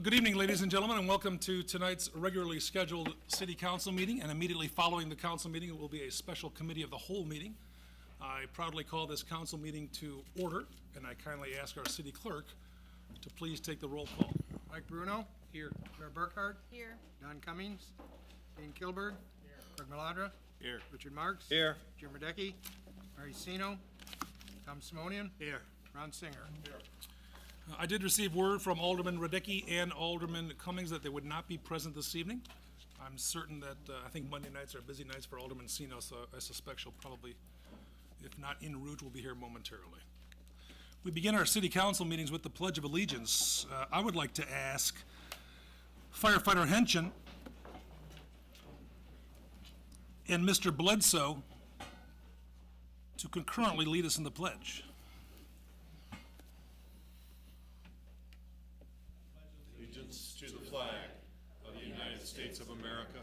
Good evening, ladies and gentlemen, and welcome to tonight's regularly scheduled City Council meeting. And immediately following the council meeting, it will be a special committee of the whole meeting. I proudly call this council meeting to order, and I kindly ask our city clerk to please take the roll call. Mike Bruno. Here. Claire Burkhardt. Here. Don Cummings. Dean Kilberg. Here. Craig Maladra. Here. Richard Marks. Here. Jim Radecki. Mary Sino. Tom Simonian. Here. Ron Singer. Here. I did receive word from Alderman Radecki and Alderman Cummings that they would not be present this evening. I'm certain that, I think Monday nights are busy nights for Alderman Sino, so I suspect she'll probably, if not en route, will be here momentarily. We begin our city council meetings with the Pledge of Allegiance. I would like to ask Firefighter Henchen and Mr. Bledsoe to concurrently lead us in the pledge. Allegiance to the flag of the United States of America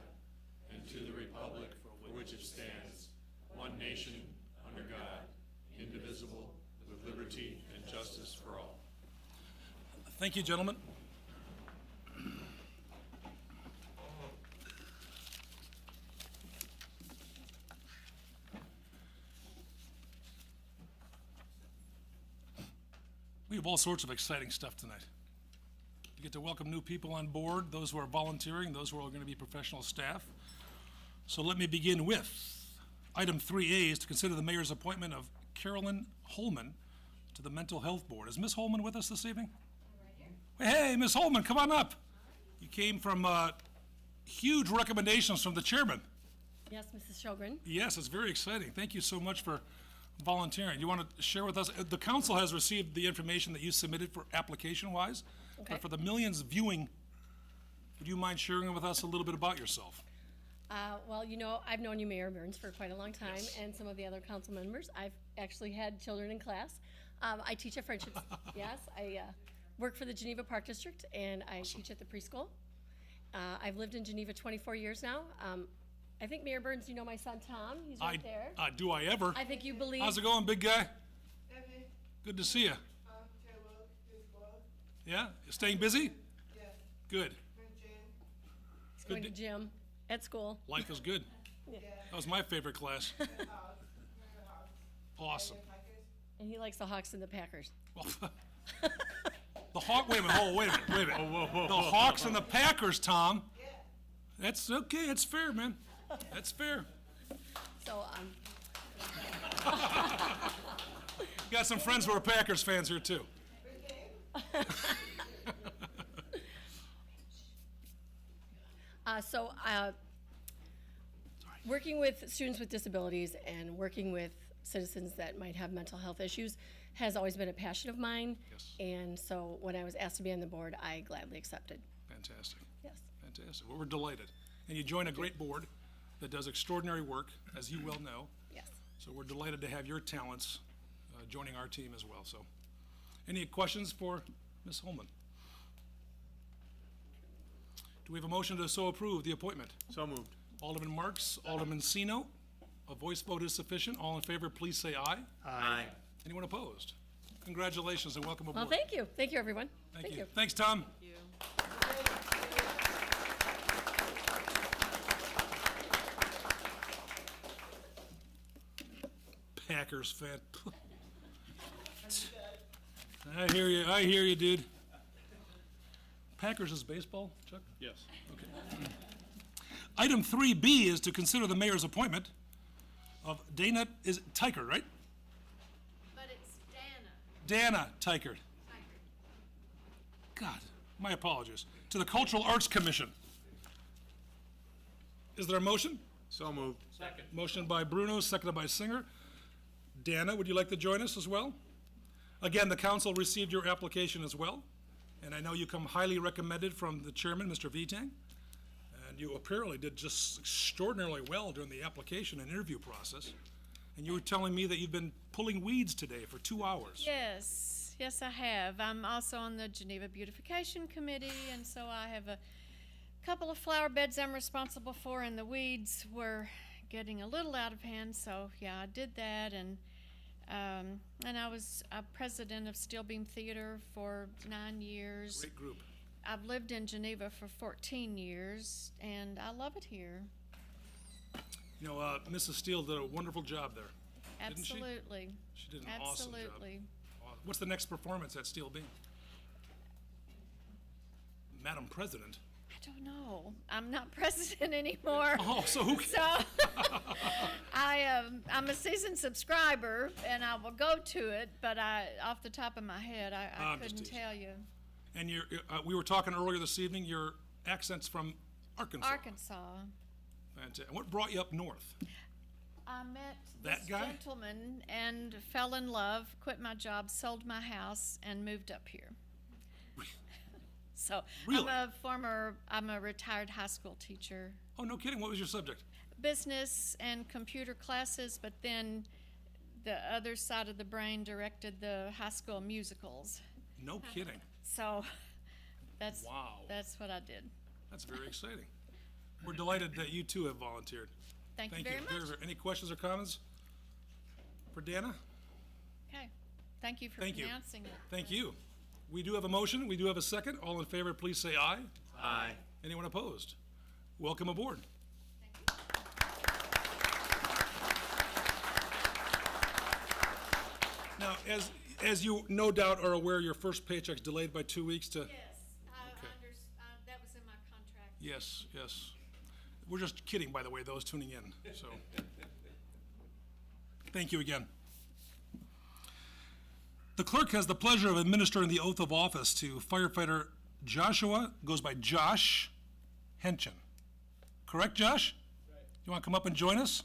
and to the republic for which it stands, one nation, under God, indivisible, with liberty and justice for all. Thank you, gentlemen. We have all sorts of exciting stuff tonight. You get to welcome new people on board, those who are volunteering, those who are going to be professional staff. So let me begin with item 3A is to consider the mayor's appointment of Carolyn Holman to the Mental Health Board. Is Ms. Holman with us this evening? Right here. Hey, Ms. Holman, come on up. You came from huge recommendations from the chairman. Yes, Mrs. Sjogren. Yes, it's very exciting. Thank you so much for volunteering. You want to share with us, the council has received the information that you submitted for application-wise, Okay. but for the millions viewing, would you mind sharing with us a little bit about yourself? Well, you know, I've known you, Mayor Burns, for quite a long time, Yes. and some of the other council members. I've actually had children in class. I teach at Friendships. Yes, I work for the Geneva Park District, and I teach at the preschool. I've lived in Geneva 24 years now. I think, Mayor Burns, you know my son, Tom. He's right there. Do I ever? I think you believe. How's it going, big guy? Good to see you. Yeah? You staying busy? Yeah. Good. He's going to gym at school. Life is good. Yeah. That was my favorite class. Awesome. And he likes the Hawks and the Packers. The Hawk, wait a minute. The Hawks and the Packers, Tom. That's okay, it's fair, man. That's fair. So, Got some friends who are Packers fans here, too. Working with students with disabilities and working with citizens that might have mental health issues has always been a passion of mine. Yes. And so when I was asked to be on the board, I gladly accepted. Fantastic. Yes. Fantastic. Well, we're delighted. And you join a great board that does extraordinary work, as you well know. Yes. So we're delighted to have your talents joining our team as well. So, any questions for Ms. Holman? Do we have a motion to so approve the appointment? So moved. Alderman Marks, Alderman Sino. A voice vote is sufficient. All in favor, please say aye. Aye. Anyone opposed? Congratulations and welcome aboard. Well, thank you. Thank you, everyone. Thank you. Thanks, Tom. Packers fan. I hear you, dude. Packers is baseball, Chuck? Yes. Okay. Item 3B is to consider the mayor's appointment of Dana, is it Teichert, right? But it's Dana. Dana Teichert. God, my apologies. To the Cultural Arts Commission. Is there a motion? So moved. Second. Motion by Bruno, seconded by Singer. Dana, would you like to join us as well? Again, the council received your application as well, and I know you come highly recommended from the chairman, Mr. Vitang, and you apparently did just extraordinarily well during the application and interview process. And you were telling me that you've been pulling weeds today for 2 hours. Yes, yes, I have. I'm also on the Geneva Beautification Committee, and so I have a couple of flower beds I'm responsible for, and the weeds were getting a little out of hand, so yeah, I did that, and I was president of Steel Beam Theater for 9 years. Great group. I've lived in Geneva for 14 years, and I love it here. You know, Mrs. Steele did a wonderful job there. Didn't she? Absolutely. She did an awesome job. Absolutely. What's the next performance at Steele Bean? Madam President. I don't know. I'm not president anymore. Oh, so who? So I'm a seasoned subscriber, and I will go to it. But off the top of my head, I I'm just couldn't teasing. tell you. And we were talking earlier this evening. Your accent's from Arkansas. Arkansas. Fantastic. What brought you up north? I met That this guy? gentleman and fell in love. Quit my job, sold my house, and moved up here. So Really? I'm a retired high school teacher. Oh, no kidding. What was your subject? Business and computer classes, but then the other side of the brain directed the high school musicals. No kidding. So that's Wow. that's what I did. That's very exciting. We're delighted that you too have volunteered. Thank you very much. Any questions or comments for Dana? Okay. Thank you for Thank you. pronouncing it. Thank you. We do have a motion. We do have a second. All in favor, please say aye. Aye. Anyone opposed? Welcome aboard. Now, as you no doubt are aware, your first paycheck's delayed by 2 weeks to. Yes, that was in my contract. Yes, yes. We're just kidding, by the way, those tuning in, so. Thank you again. The clerk has the pleasure of administering the oath of office to firefighter Joshua, goes by Josh Henchen. Correct, Josh? Right. You want to come up and join us?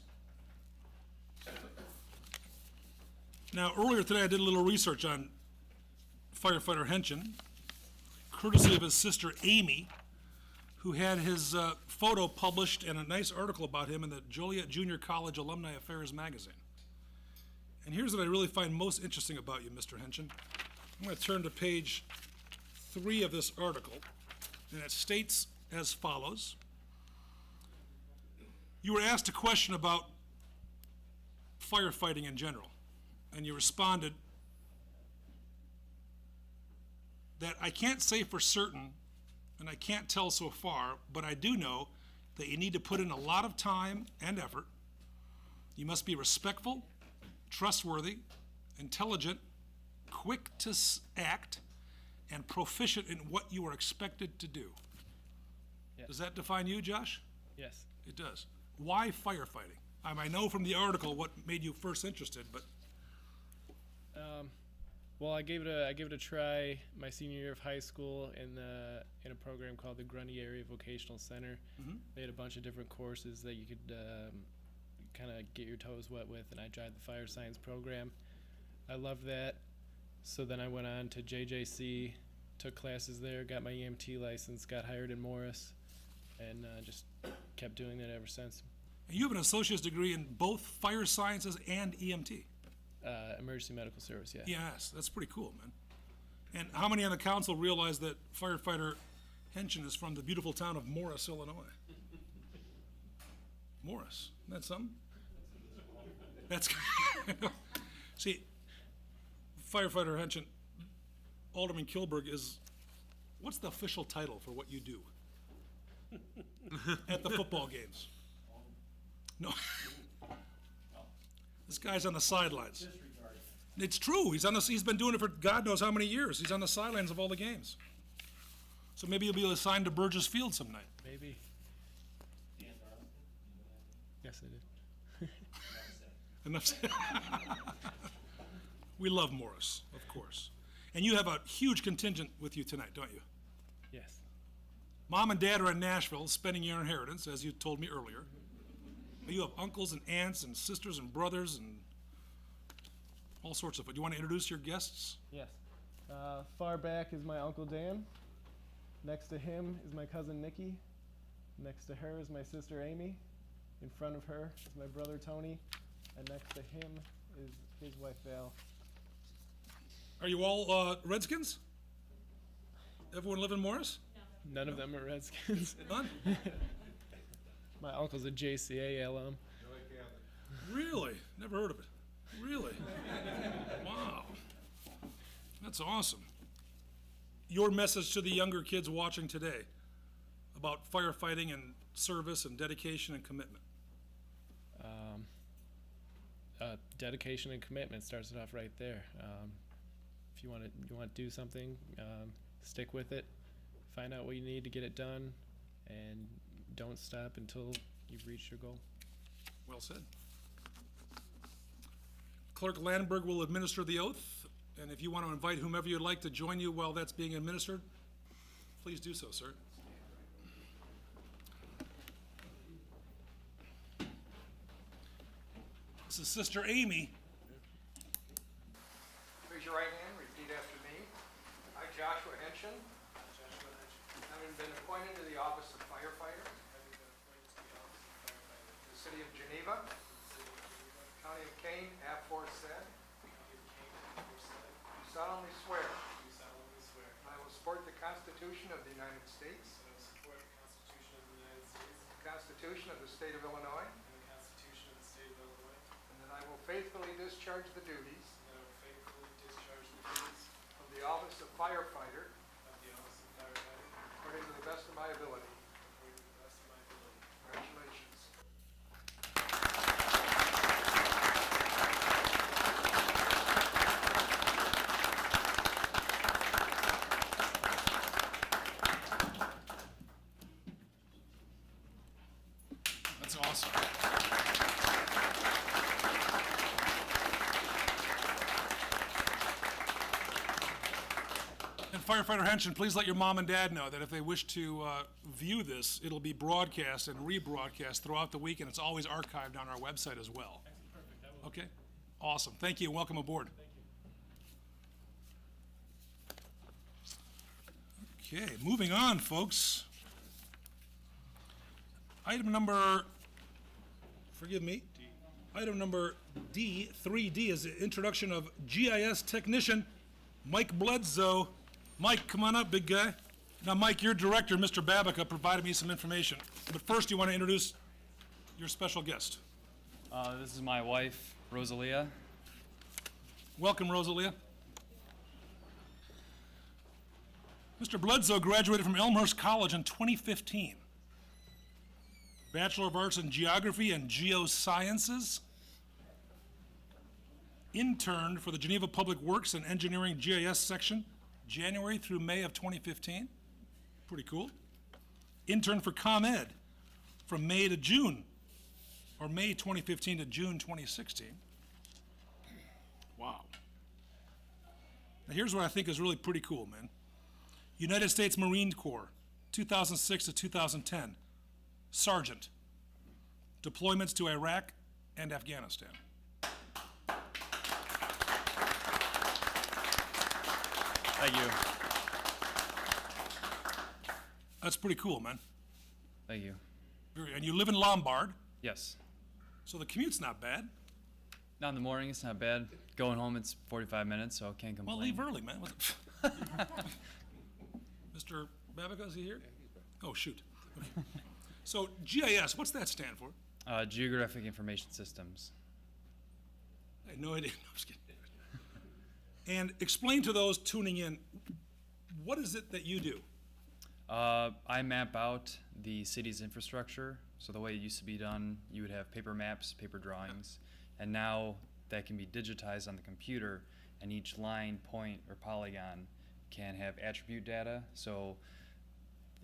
Now, earlier today, I did a little research on firefighter Henchen, courtesy of his sister Amy, who had his photo published and a nice article about him in the Joliet Junior College Alumni Affairs magazine. And here's what I really find most interesting about you, Mr. Henchen. I'm going to turn to page 3 of this article, and it states as follows. You were asked a question about firefighting in general, and you responded that I can't say for certain, and I can't tell so far, but I do know that you need to put in a lot of time and effort. You must be respectful, trustworthy, intelligent, quick to act, and proficient in what you are expected to do. Yes. Does that define you, Josh? Yes. It does. Why firefighting? I know from the article what made you first interested, but Well, I gave it a try my senior year of high school in a program called the Grundy Area Vocational Center. Mhm. They had a bunch of different courses that you could kind of get your toes wet with, and I tried the fire science program. I loved that. So then I went on to JJC, took classes there, got my EMT license, got hired in Morris, and just kept doing that ever since. you have an associate's degree in both fire sciences and EMT. Emergency medical service, yeah. Yes, that's pretty cool, man. And how many on the council realize that firefighter Henchen is from the beautiful town of Morris, Illinois? Morris, isn't that something? That's, see, firefighter Henchen, Alderman Kilberg is, what's the official title for what you do? At the football games? No. This guy's on the sidelines. It's true. He's been doing it for God knows how many years. He's on the sidelines of all the games. So maybe he'll be assigned to Burgess Field some night. Maybe. Yes, I did. Enough said. We love Morris, of course. And you have a huge contingent with you tonight, don't you? Yes. Mom and Dad are in Nashville spending your inheritance, as you told me earlier. But you have uncles and aunts and sisters and brothers and all sorts of it. Do you want to introduce your guests? Yes. Far back is my Uncle Dan. Next to him is my cousin Nikki. Next to her is my sister Amy. In front of her is my brother Tony. And next to him is his wife Val. Are you all Redskins? Everyone live in Morris? None of them are Redskins. None? My uncle's a JCA alum. Really? Never heard of it. Really? Wow. That's awesome. your message to the younger kids watching today about firefighting and service and dedication and commitment? Dedication and commitment starts it off right there. If you want to do something, stick with it. Find out what you need to get it done, and don't stop until you've reached your goal. Well said. Clerk Landberg will administer the oath, and if you want to invite whomever you'd like to join you while that's being administered, please do so, sir. This is Sister Amy. Raise your right hand, repeat after me. I, Joshua Henshin, having been appointed to the office of firefighter in the city of Geneva, county of Kane, aforesaid, do solemnly swear that I will support the Constitution of the United States, the Constitution of the state of Illinois, and that I will faithfully discharge the duties of the office of firefighter according to the best of my ability. Congratulations. That's awesome. And Firefighter Henshin, please let your mom and dad know that if they wish to view this, it'll be broadcast and rebroadcast throughout the week, and it's always archived on our website as well. Okay? Awesome. Thank you, and welcome aboard. Okay, moving on, folks. Item number, forgive me, item number D, 3D, is the introduction of GIS technician Mike Bledsoe. Mike, come on up, big guy. Now, Mike, your director, Mr. Babica, provided me some information. But first, you want to introduce your special guest. This is my wife, Rosalia. Welcome, Rosalia. Mr. Bledsoe graduated from Elmhurst College in 2015. Bachelor of Arts in Geography and Geosciences. Interned for the Geneva Public Works and Engineering GIS section, January through May of 2015. Pretty cool. Interned for ComEd from May to June, or May 2015 to June 2016. Wow. Now here's what I think is really pretty cool, man. United States Marine Corps, 2006 to 2010. Sergeant. Deployments to Iraq and Afghanistan. Thank you. That's pretty cool, man. Thank you. And you live in Lombard, Yes. so the commute's not bad. Now in the morning, it's not bad. Going home, it's 45 minutes, so I can't complain. Well, leave early, man. Mr. Babica, is he here? Oh, shoot. Okay. So GIS, what's that stand for? Geographic Information Systems. I had no idea. No, I'm just kidding. And explain to those tuning in, what is it that you do? I map out the city's infrastructure. So the way it used to be done, you would have paper maps, paper drawings, and now that can be digitized on the computer, and each line, point, or polygon can have attribute data. So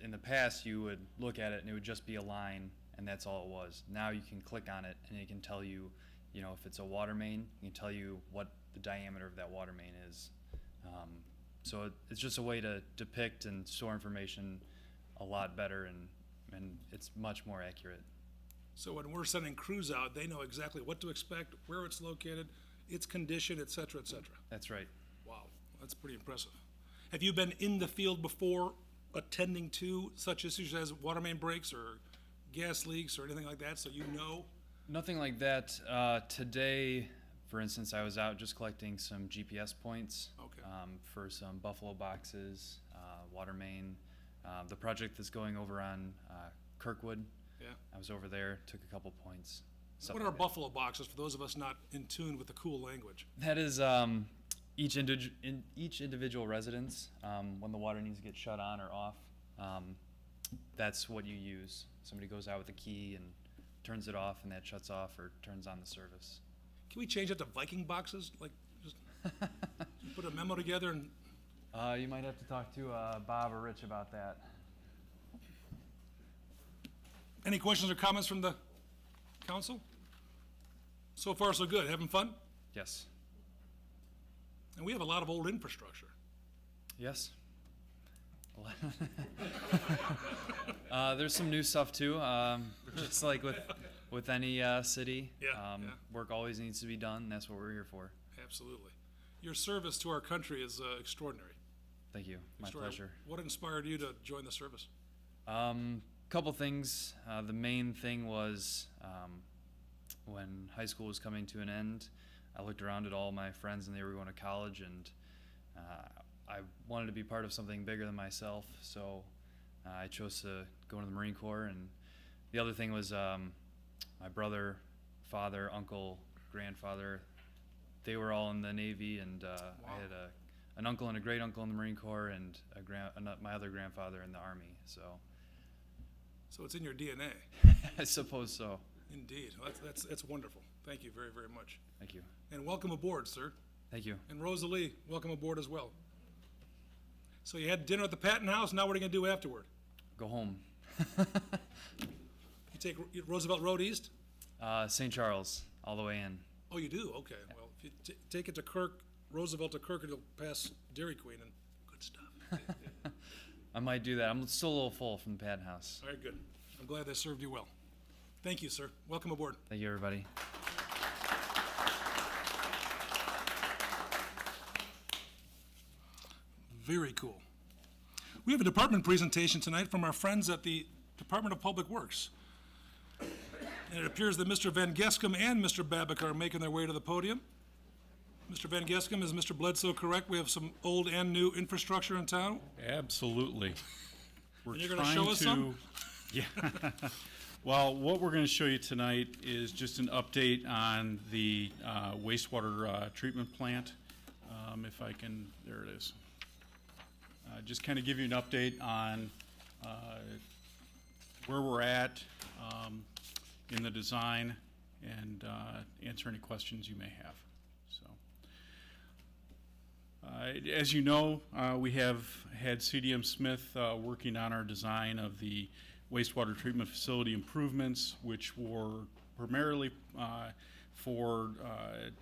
in the past, you would look at it and it would just be a line, and that's all it was. Now you can click on it and it can tell you, if it's a water main, it can tell you what the diameter of that water main is. So it's just a way to depict and store information a lot better, and it's much more accurate. So when we're sending crews out, they know exactly what to expect, where it's located, its condition, et cetera, et cetera. That's right. Wow, that's pretty impressive. Have you been in the field before attending to such issues as water main breaks or gas leaks or anything like that, so you know? Nothing like that. Today, for instance, I was out just collecting some GPS points. Okay. For some buffalo boxes, water main. The project that's going over on Kirkwood. Yeah. I was over there, took a couple points. stuff What like are that. buffalo boxes for those of us not in tune with the cool language? That is each individual residence, when the water needs to get shut on or off, that's what you use. Somebody goes out with a key and turns it off, and that shuts off or turns on the service. Can we change it to Viking boxes? Like, just put a memo together and, You might have to talk to Bob or Rich about that. any questions or comments from the council? So far, so good. Having fun? Yes. And we have a lot of old infrastructure. Yes. There's some new stuff too. Just like with any city, Yeah. work always needs to be done. That's what we're here for. Absolutely. Your service to our country is extraordinary. Thank you. My Extraordinary. pleasure. What inspired you to join the service? Couple things. The main thing was when high school was coming to an end, I looked around at all my friends and they were going to college, and I wanted to be part of something bigger than myself, so I chose to go into the Marine Corps. And the other thing was my brother, father, uncle, grandfather, they were all in the Navy, and I had an uncle and a great uncle in the Marine Corps, and my other grandfather in the Army, so So it's in your DNA. I suppose so. Indeed. Well, that's wonderful. Thank you very, very much. Thank you. And welcome aboard, sir. Thank you. And Rosalie, welcome aboard as well. So you had dinner at the Patton House. Now what are you going to do afterward? Go home. You take Roosevelt Road East? St. Charles, all the way in. Oh, you do? Okay. Well, if you take it to Roosevelt to Kirk, it'll pass Dairy Queen and good stuff. I might do that. I'm still a little full from the Patton House. All right, good. I'm glad they served you well. Thank you, sir. Welcome aboard. Thank you, everybody. Very cool. We have a department presentation tonight from our friends at the Department of Public Works. And it appears that Mr. Van Gescam and Mr. Babick are making their way to the podium. Mr. Van Gescam, is Mr. Bledsoe correct? We have some old and new infrastructure in town? Absolutely. We're And you're gonna trying show us some? Yeah. Well, what we're going to show you tonight is just an update on the wastewater treatment plant. If I can, there it is. Just kind of give you an update on where we're at in the design and answer any questions you may have. So, as you know, we have had CDM Smith working on our design of the wastewater treatment facility improvements, which were primarily for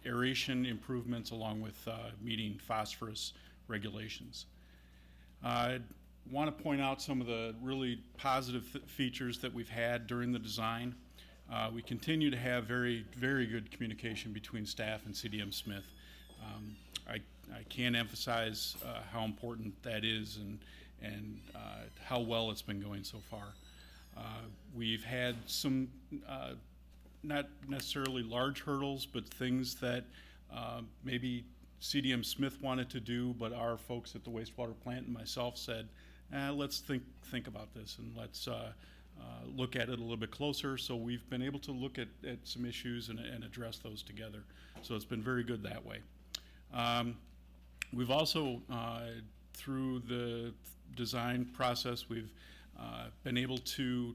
aeration improvements along with meeting phosphorus regulations. I want to point out some of the really positive features that we've had during the design. We continue to have very, very good communication between staff and CDM Smith. I can't emphasize how important that is and how well it's been going so far. We've had some not necessarily large hurdles, but things that maybe CDM Smith wanted to do, but our folks at the wastewater plant and myself said, let's think about this and let's look at it a little bit closer. So we've been able to look at some issues and address those together. So it's been very good that way. We've also, through the design process, we've been able to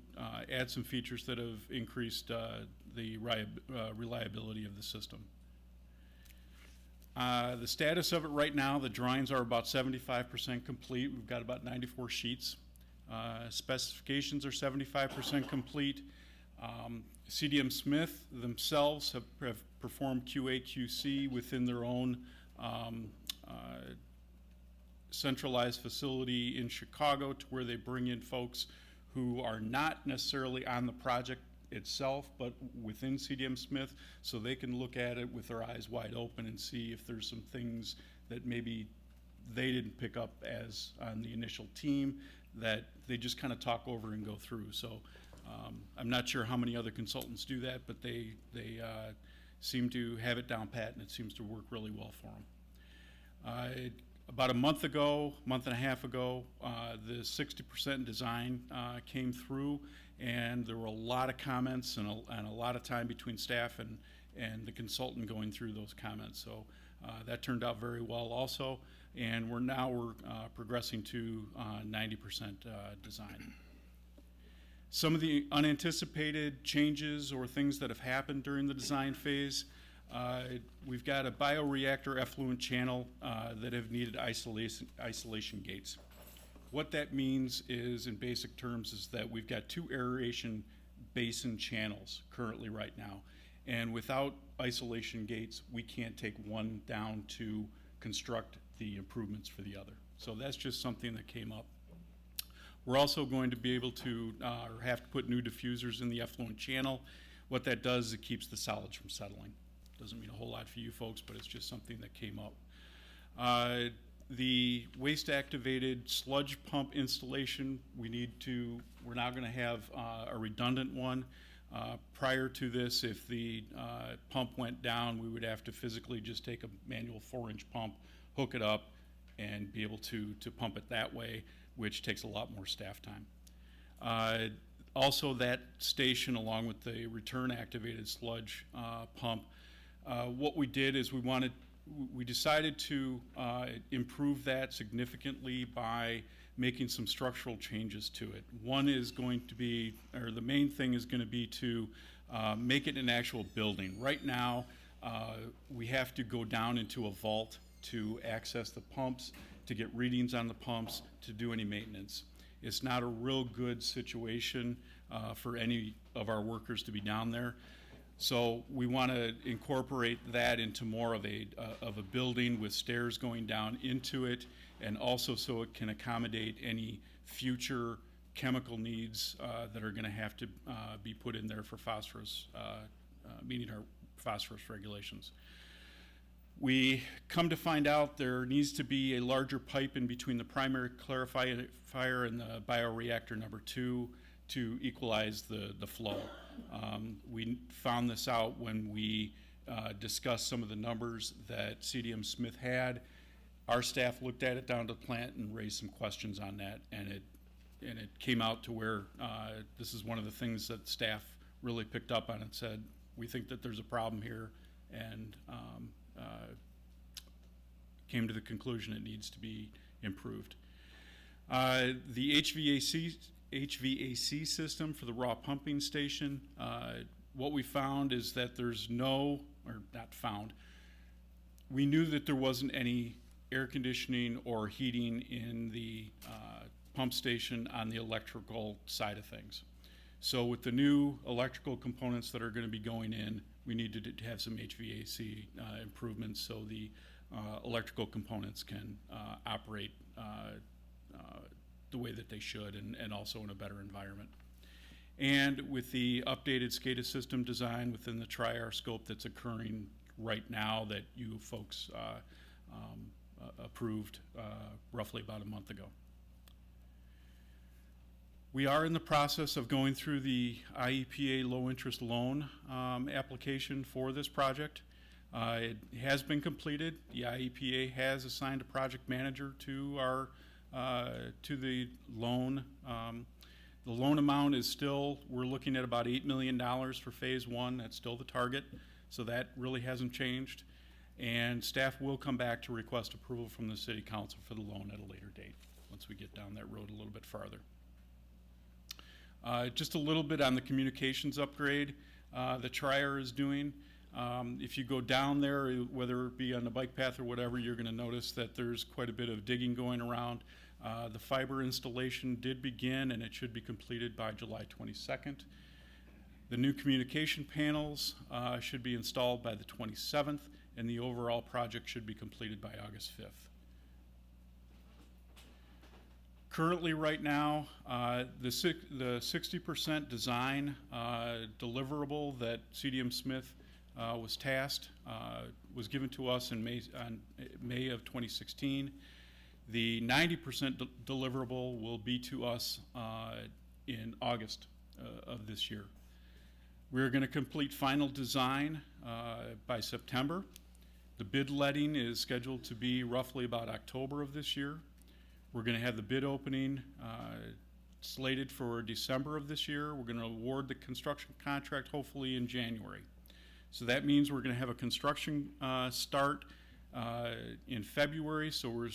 add some features that have increased the reliability of the system. The status of it right now, the drawings are about 75% complete. We've got about 94 sheets. Specifications are 75% complete. CDM Smith themselves have performed QA/QC within their own centralized facility in Chicago, to where they bring in folks who are not necessarily on the project itself, but within CDM Smith, so they can look at it with their eyes wide open and see if there's some things that maybe they didn't pick up as on the initial team that they just kind of talk over and go through. So I'm not sure how many other consultants do that, but they seem to have it down pat, and it seems to work really well for them. About a month and a half ago, the 60% design came through, and there were a lot of comments and a lot of time between staff and the consultant going through those comments. So That turned out very well also, and we're progressing to 90% design. Some of the unanticipated changes or things that have happened during the design phase, we've got a bioreactor effluent channel that have needed isolation gates. What that means is, in basic terms, is that we've got 2 aeration basin channels currently right now. And without isolation gates, we can't take one down to construct the improvements for the other. So that's just something that came up. We're also going to be able to, or have to put new diffusers in the effluent channel. What that does is it keeps the solids from settling. Doesn't mean a whole lot for you folks, but it's just something that came up. The waste-activated sludge pump installation, we're now going to have a redundant one. Prior to this, if the pump went down, we would have to physically just take a manual 4-inch pump, hook it up, and be able to pump it that way, which takes a lot more staff time. Also, that station, along with the return-activated sludge pump, what we did is we decided to improve that significantly by making some structural changes to it. One is going to be, or the main thing is going to be to make it an actual building. Right now, we have to go down into a vault to access the pumps, to get readings on the pumps, to do any maintenance. It's not a real good situation for any of our workers to be down there. So we want to incorporate that into more of a building with stairs going down into it, and also so it can accommodate any future chemical needs that are going to have to be put in there for phosphorus, meeting our phosphorus regulations. We come to find out there needs to be a larger pipe in between the primary clarifier and the bioreactor number 2 to equalize the flow. We found this out when we discussed some of the numbers that CDM Smith had. Our staff looked at it down to the plant and raised some questions on that, and it came out to where this is one of the things that staff really picked up on and said, we think that there's a problem here, and came to the conclusion it needs to be improved. The HVAC system for the raw pumping station, what we found is that we knew that there wasn't any air conditioning or heating in the pump station on the electrical side of things. So with the new electrical components that are going to be going in, we needed to have some HVAC improvements so the electrical components can operate the way that they should, and also in a better environment. And with the updated SCADA system design within the Tri-R scope that's occurring right now that you folks approved roughly about a month ago. We are in the process of going through the IEPA low interest loan application for this project. It has been completed. The IEPA has assigned a project manager to the loan. The loan amount is still, we're looking at about $8 million for phase 1. That's still the target. So that really hasn't changed. And staff will come back to request approval from the city council for the loan at a later date, once we get down that road a little bit farther. Just a little bit on the communications upgrade that Tri-R is doing. If you go down there, whether it be on the bike path or whatever, you're going to notice that there's quite a bit of digging going around. The fiber installation did begin, and it should be completed by July 22nd. The new communication panels should be installed by the 27th, and the overall project should be completed by August 5th. Currently, right now, the 60% design deliverable that CDM Smith was tasked was given to us in May of 2016. The 90% deliverable will be to us in August of this year. We're going to complete final design by September. The bid letting is scheduled to be roughly about October of this year. We're going to have the bid opening slated for December of this year. We're going to award the construction contract hopefully in January. So that means we're going to have a construction start in February, so we're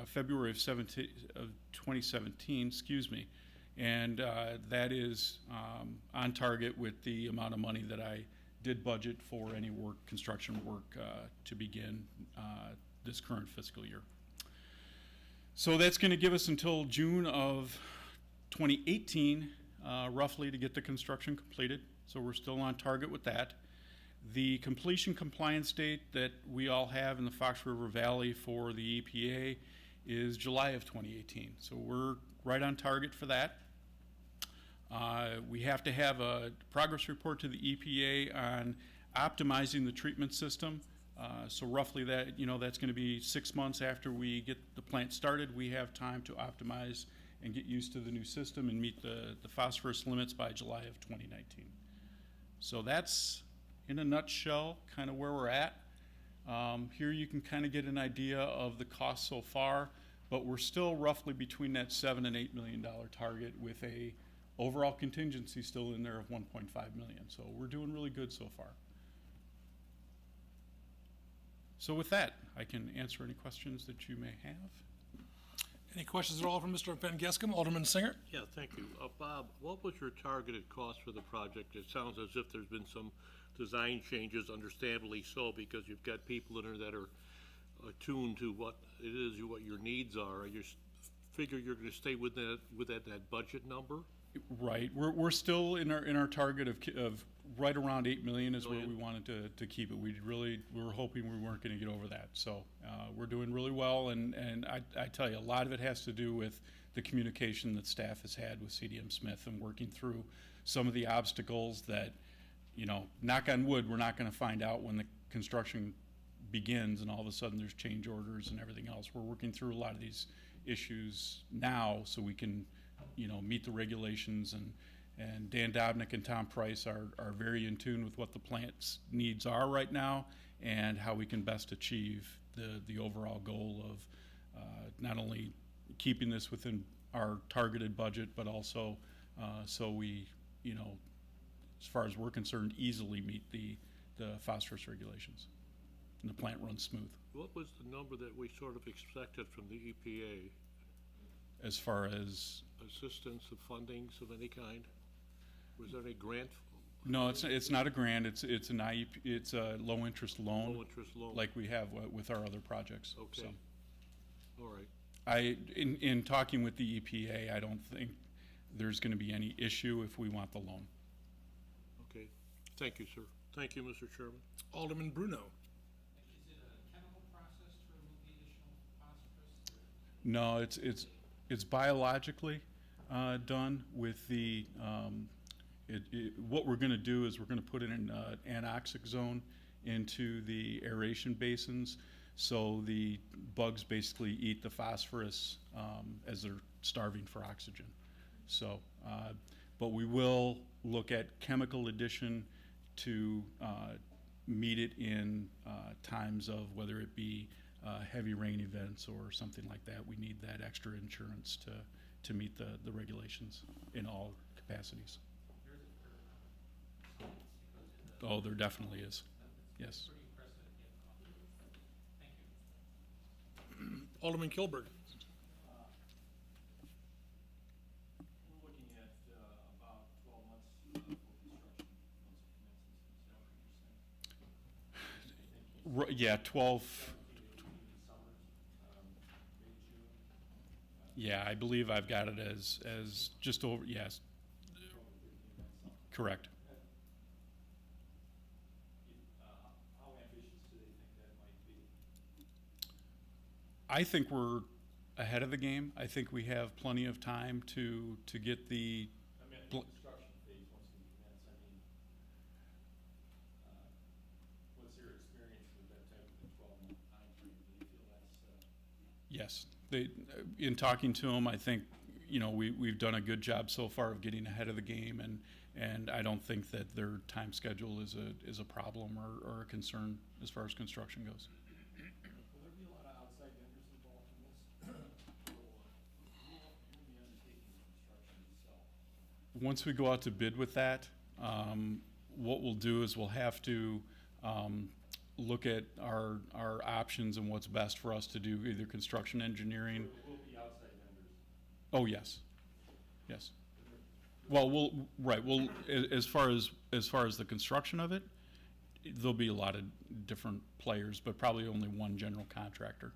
February of 2017, excuse me, and that is on target with the amount of money that I did budget for any construction work to begin this current fiscal year. So that's going to give us until June of 2018, roughly, to get the construction completed. So we're still on target with that. The completion compliance date that we all have in the Fox River Valley for the EPA is July of 2018. So we're right on target for that. We have to have a progress report to the EPA on optimizing the treatment system. So roughly that, that's going to be 6 months after we get the plant started. We have time to optimize and get used to the new system and meet the phosphorus limits by July of 2019. So that's, in a nutshell, kind of where we're at. Here you can kind of get an idea of the cost so far, but we're still roughly between that $7 and $8 million target with a overall contingency still in there of $1.5 million. So we're doing really good so far. So with that, I can answer any questions that you may have. Any questions at all from Mr. Van Gescam? Alderman Singer? Yeah, thank you. Bob, what was your targeted cost for the project? It sounds as if there's been some design changes, understandably so, because you've got people in there that are attuned to what it is, what your needs are. You figure you're going to stay with that budget number? Right. We're still in our target of right around $8 million is where we wanted to keep it. We were hoping we weren't going to get over that. So we're doing really well, and I tell you, a lot of it has to do with the communication that staff has had with CDM Smith and working through some of the obstacles that, knock on wood, we're not going to find out when the construction begins and all of a sudden there's change orders and everything else. We're working through a lot of these issues now so we can meet the regulations, and Dan Dobnik and Tom Price are very in tune with what the plant's needs are right now and how we can best achieve the overall goal of not only keeping this within our targeted budget, but also so we, as far as we're concerned, easily meet the phosphorus regulations and the plant runs smooth. What was the number that we sort of expected from the EPA? As far as Assistance of fundings of any kind? Was there any grant? no, it's not a grant. It's an IEP. It's a low interest loan, Low interest loan? like we have with our other projects. Okay. All right. In talking with the EPA, I don't think there's going to be any issue if we want the loan. Okay. Thank you, sir. Thank you, Mr. Chairman. Alderman Bruno? Is it a chemical process to remove the additional phosphorus? No, it's biologically done with the. What we're going to do is we're going to put in an anoxic zone into the aeration basins, so the bugs basically eat the phosphorus as they're starving for oxygen. So, but we will look at chemical addition to meet it in times of whether it be heavy rain events or something like that. We need that extra insurance to meet the regulations in all capacities. Oh, there definitely is. Yes. Alderman Kilberg? We're looking at about 12 months for construction once it commences. Is that what you're saying? Yeah, 12. Summers, maybe June. Yeah, I believe I've got it as just over. Yes, correct. How ambitious do they think that might be? I think we're ahead of the game. I think we have plenty of time to get the. I mean, the construction phase once we commence. I mean, what's your experience with that type of a 12-month time frame? Do you feel that's? Yes, in talking to them, I think we've done a good job so far of getting ahead of the game, and I don't think that their time schedule is a problem or a concern as far as construction goes. Will there be a lot of outside vendors involved in this? Or who will be undertaking the construction itself? Once we go out to bid with that, what we'll do is we'll have to look at our options and what's best for us to do, either construction engineering. There will be outside vendors. Oh, yes. Yes. Well, as far as the construction of it, there'll be a lot of different players, but probably only one general contractor.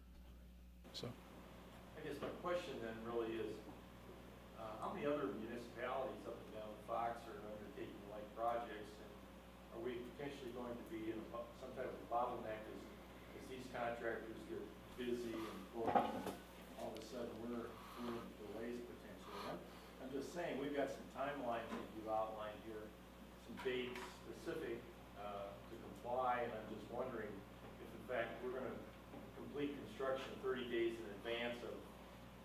So, I guess my question then really is, how many other municipalities up and down Fox are undertaking like projects? And are we potentially going to be in some type of bottleneck as these contractors get busy and booked, and all of a sudden we're in delays potentially? I'm just saying, we've got some timelines that you've outlined here, some dates specific to comply, and I'm just wondering if in fact we're gonna complete construction 30 days in advance of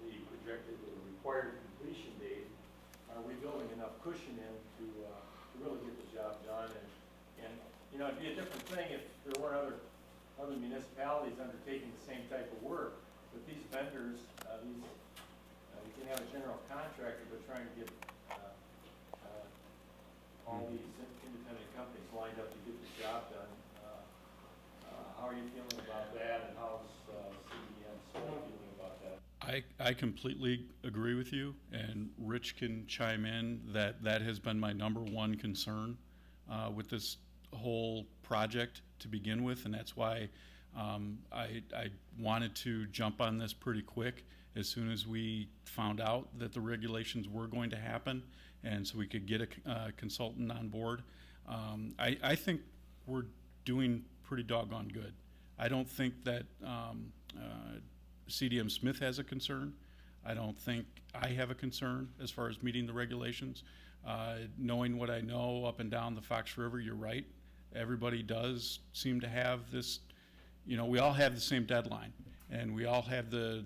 the projected or required completion date. Are we building enough cushion in to really get the job done? And you know, it'd be a different thing if there weren't other municipalities undertaking the same type of work. But these vendors, you can have a general contractor, but trying to get all these independent companies lined up to get the job done. How are you feeling about that, and how's CDM feeling about that? I completely agree with you, and Rich can chime in that has been my number one concern with this whole project to begin with, and that's why I wanted to jump on this pretty quick as soon as we found out that the regulations were going to happen, and so we could get a consultant on board. I think we're doing pretty doggone good. I don't think that CDM Smith has a concern. I don't think I have a concern as far as meeting the regulations. Knowing what I know up and down the Fox River, you're right. Everybody does seem to have this, you know, we all have the same deadline, and we all have the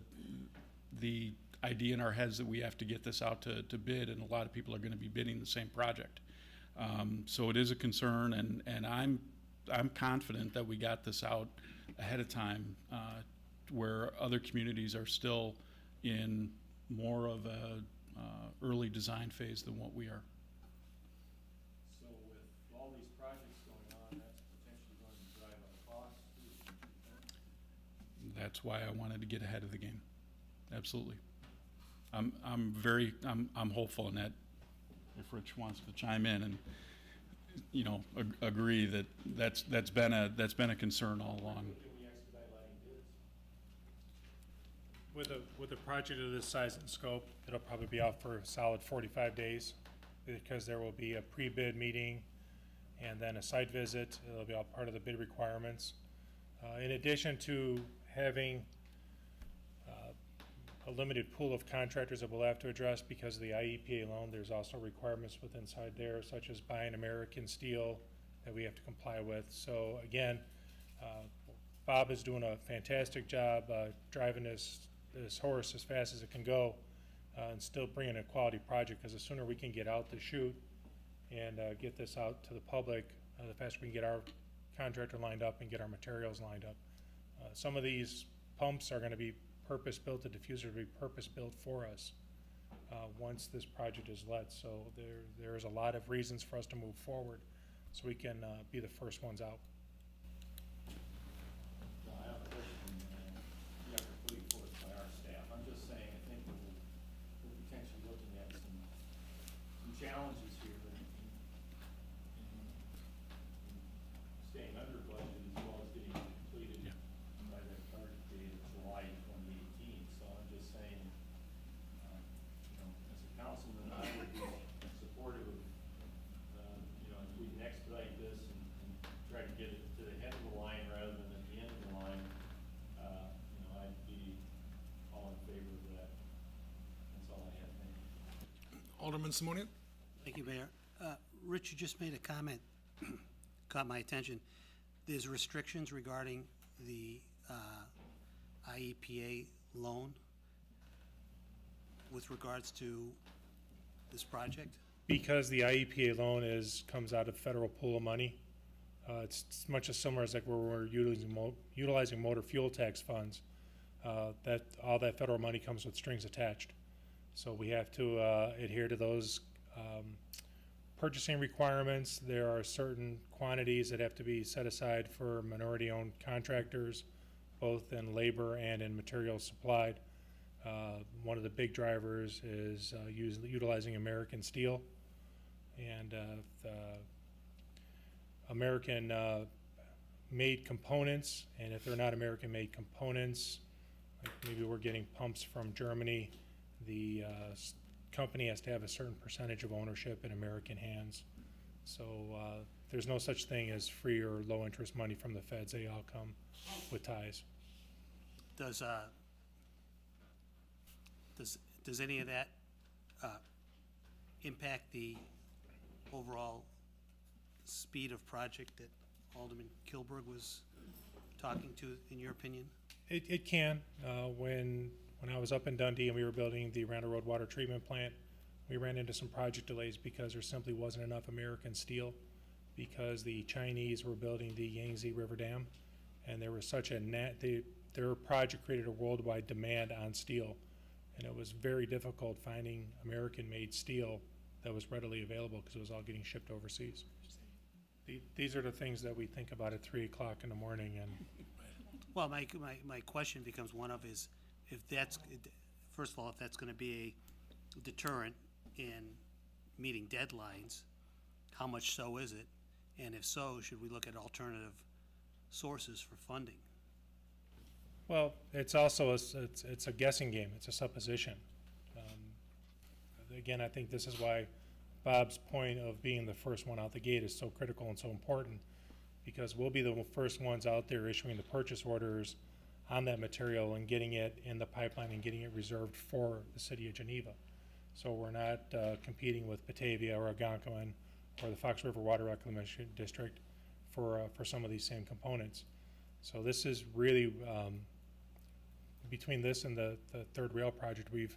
idea in our heads that we have to get this out to bid, and a lot of people are going to be bidding the same project. So it is a concern, and I'm confident that we got this out ahead of time, where other communities are still in more of a early design phase than what we are. So with all these projects going on, that's potentially going to drive up costs too. That's why I wanted to get ahead of the game. Absolutely. I'm hopeful in that. If Rich wants to chime in and, you know, agree that that's been a concern all along. Can we expedite letting bids? With a project of this size and scope, it'll probably be out for a solid 45 days, because there will be a pre-bid meeting and then a site visit. It'll be all part of the bid requirements. In addition to having a limited pool of contractors that we'll have to address because of the IEPA loan, there's also requirements within inside there, such as buying American steel that we have to comply with. So again, Bob is doing a fantastic job driving this horse as fast as it can go, and still bringing a quality project, because the sooner we can get out the chute and get this out to the public, the faster we can get our contractor lined up and get our materials lined up. Some of these pumps are going to be purpose-built, the diffuser will be purpose-built for us once this project is let. So there is a lot of reasons for us to move forward, so we can be the first ones out. No, I have a question, the effort put forth by our staff. I'm just saying, I think we're potentially looking at some challenges here in staying under budget as well as getting it completed by that target date of July 2018. So I'm just saying, you know, as a councilman, I would be supportive of, you know, if we can expedite this and try to get it to the head of the line rather than at the end of the line, you know, I'd be all in favor of that. That's all I have. Thank you. Alderman Simonian? Thank you, Mayor. Rich, you just made a comment, caught my attention. There's restrictions regarding the IEPA loan with regards to this project? Because the IEPA loan comes out of federal pool of money, it's much as similar as like where we're utilizing motor fuel tax funds. That all that federal money comes with strings attached. So we have to adhere to those purchasing requirements. There are certain quantities that have to be set aside for minority-owned contractors, both in labor and in materials supplied. One of the big drivers is utilizing American steel. And the American made components, and if they're not American-made components, like maybe we're getting pumps from Germany, the company has to have a certain percentage of ownership in American hands. So there's no such thing as free or low-interest money from the feds. They all come with ties. Does any of that impact the overall speed of project that Alderman Kilberg was talking to, in your opinion? It can. When I was up in Dundee and we were building the Randall Road Water Treatment Plant, we ran into some project delays because there simply wasn't enough American steel, because the Chinese were building the Yangtze River Dam, and there was such a their project created a worldwide demand on steel, and it was very difficult finding American-made steel that was readily available because it was all getting shipped overseas. These are the things that we think about at 3 o'clock in the morning. And Well, my question becomes one of is, if that's, first of all, if that's gonna be a deterrent in meeting deadlines, how much so is it? And if so, should we look at alternative sources for funding? well, it's also it's a guessing game. It's a supposition. Again, I think this is why Bob's point of being the first one out the gate is so critical and so important, because we'll be the first ones out there issuing the purchase orders on that material and getting it in the pipeline and getting it reserved for the city of Geneva. So we're not competing with Batavia or Algonquin or the Fox River Water Reclamation District for some of these same components. So this is really, between this and the third rail project, we've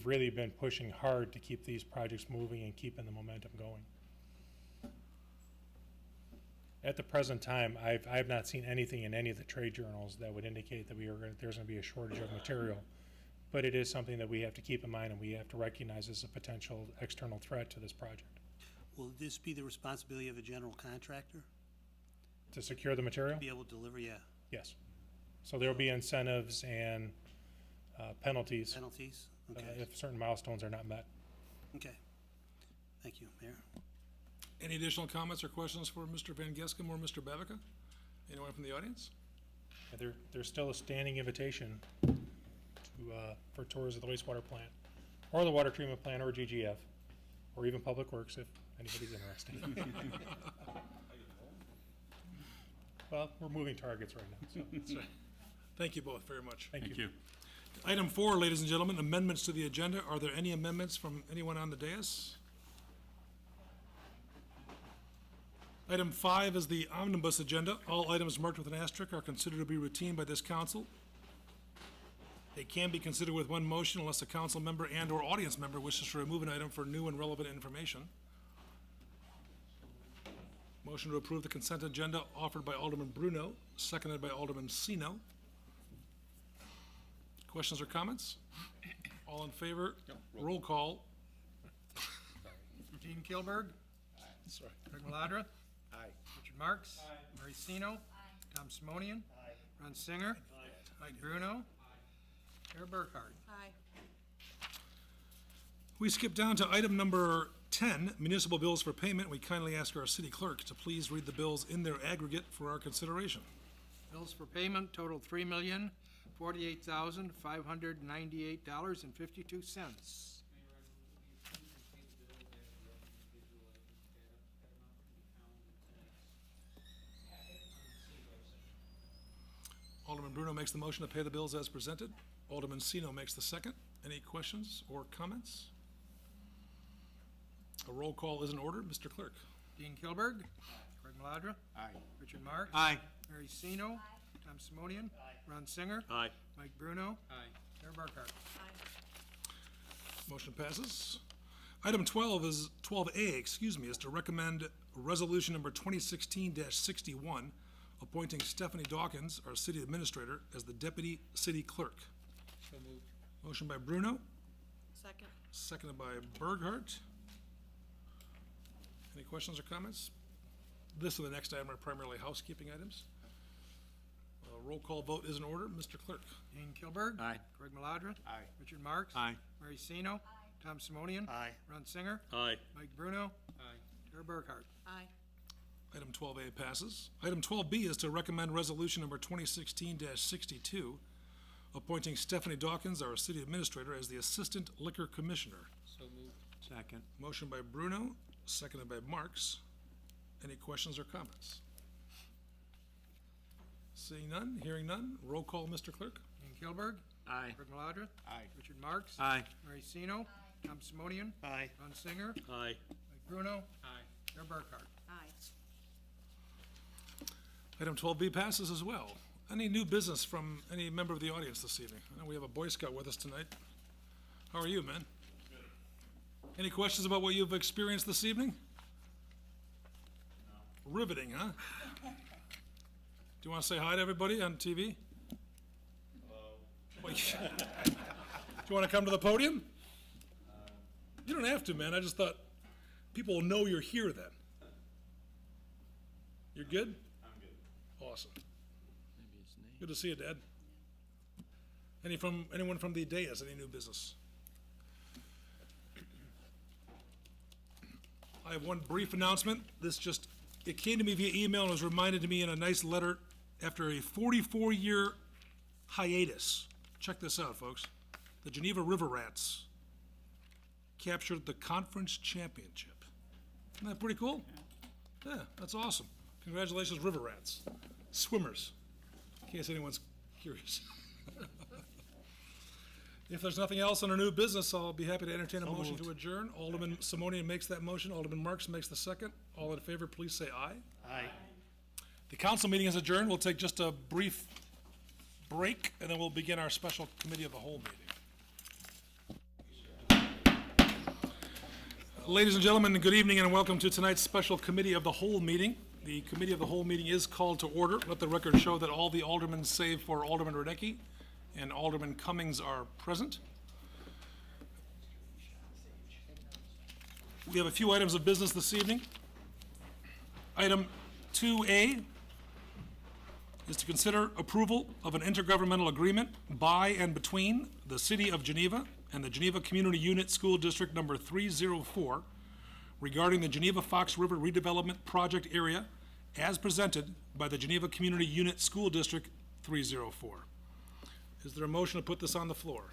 really been pushing hard to keep these projects moving and keeping the momentum going. At the present time, I've not seen anything in any of the trade journals that would indicate that there's going to be a shortage of material. But it is something that we have to keep in mind and we have to recognize as a potential external threat to this project. Will this be the responsibility of a general contractor To secure the material? to be able to deliver, Yes. So there will be incentives and penalties penalties? Okay, if certain milestones are not met. okay. Thank you, Mayor. Any additional comments or questions for Mr. Van Gescam or Mr. Babica? Anyone from the audience? There's still a standing invitation for tours of the wastewater plant, or the water treatment plant, or GGF, or even Public Works if anybody's interested. Well, we're moving targets right now, so, That's right. Thank you both very much. thank you. Item 4, ladies and gentlemen, amendments to the agenda. Are there any amendments from anyone on the dais? Item 5 is the omnibus agenda. All items marked with an asterisk are considered to be routine by this council. They can be considered with one motion unless a council member and/or audience member wishes to remove an item for new and relevant information. Motion to approve the consent agenda offered by Alderman Bruno, seconded by Alderman Sino. Questions or comments? All in favor? Roll call. Dean Kilberg, Sorry. Craig Maladra. Richard Marks. Mary Sino. Tom Simonian. Ron Singer. Mike Bruno. Mayor Burkhardt. We skip down to item number 10, municipal bills for payment. We kindly ask our city clerk to please read the bills in their aggregate for our consideration. Bills for payment totaled $3,048,598.52. Alderman Bruno makes the motion to pay the bills as presented. Alderman Sino makes the second. Any questions or comments? A roll call is in order. Mr. Clerk. Dean Kilberg. Craig Maladra. Richard Marks. Aye. Mary Sino. Tom Simonian. Ron Singer. Mike Bruno. Mayor Burkhardt. Motion passes. Item 12A, is to recommend resolution number 2016-61, appointing Stephanie Dawkins, our city administrator, as the deputy city clerk. So moved. Motion by Bruno, Second. seconded by Burghardt. Any questions or comments? This and the next item are primarily housekeeping items. Roll call vote is in order. Mr. Clerk? Ian Kilberg. Aye. Greg Maladra. Aye. Richard Marks. Aye. Mary Sino. Tom Simonian. Aye. Ron Singer. Aye. Mike Bruno. Aye. Tara Burkhart. Aye. Item 12A passes. Item 12B is to recommend resolution number 2016-62, appointing Stephanie Dawkins, our city administrator, as the Assistant Liquor Commissioner. So moved. Second. Motion by Bruno, seconded by Marks. Any questions or comments? Seeing none, hearing none, roll call, Mr. Clerk. Ian Kilberg. Aye. Greg Maladra. Aye. Richard Marks. Aye. Mary Sino. Tom Simonian. Aye. Ron Singer. Aye. Mike Bruno. Aye. Tara Burkhart. Aye. Item 12B passes as well. Any new business from any member of the audience this evening? I know we have a Boy Scout with us tonight. How are you, man? Good. Any questions about what you've experienced this evening? No. Riveting, huh? Do you want to say hi to everybody on TV? Hello. Do you want to come to the podium? You don't have to, man. I just thought people will know you're here then. You're good? Awesome. Good to see you, Dad. Anyone from the dais, any new business? I have one brief announcement. It came to me via email and was reminded to me in a nice letter after a 44-year hiatus. Check this out, folks. The Geneva River Rats captured the conference championship. Isn't that pretty cool? Yeah, that's awesome. Congratulations, River Rats. Swimmers, in case anyone's curious. If there's nothing else on our new business, I'll be happy to entertain a motion to adjourn. Alderman Simonian makes that motion. Alderman Marks makes the second. All in favor, please say aye. Aye. The council meeting is adjourned. We'll take just a brief break, and then we'll begin our special committee of the whole meeting. Ladies and gentlemen, good evening and welcome to tonight's special committee of the whole meeting. The committee of the whole meeting is called to order. Let the record show that all the aldermen, save for Alderman Radecki and Alderman Cummings, are present. We have a few items of business this evening. Item 2A is to consider approval of an intergovernmental agreement by and between the City of Geneva and the Geneva Community Unit School District Number 304 regarding the Geneva Fox River Redevelopment Project Area as presented by the Geneva Community Unit School District 304. Is there a motion to put this on the floor?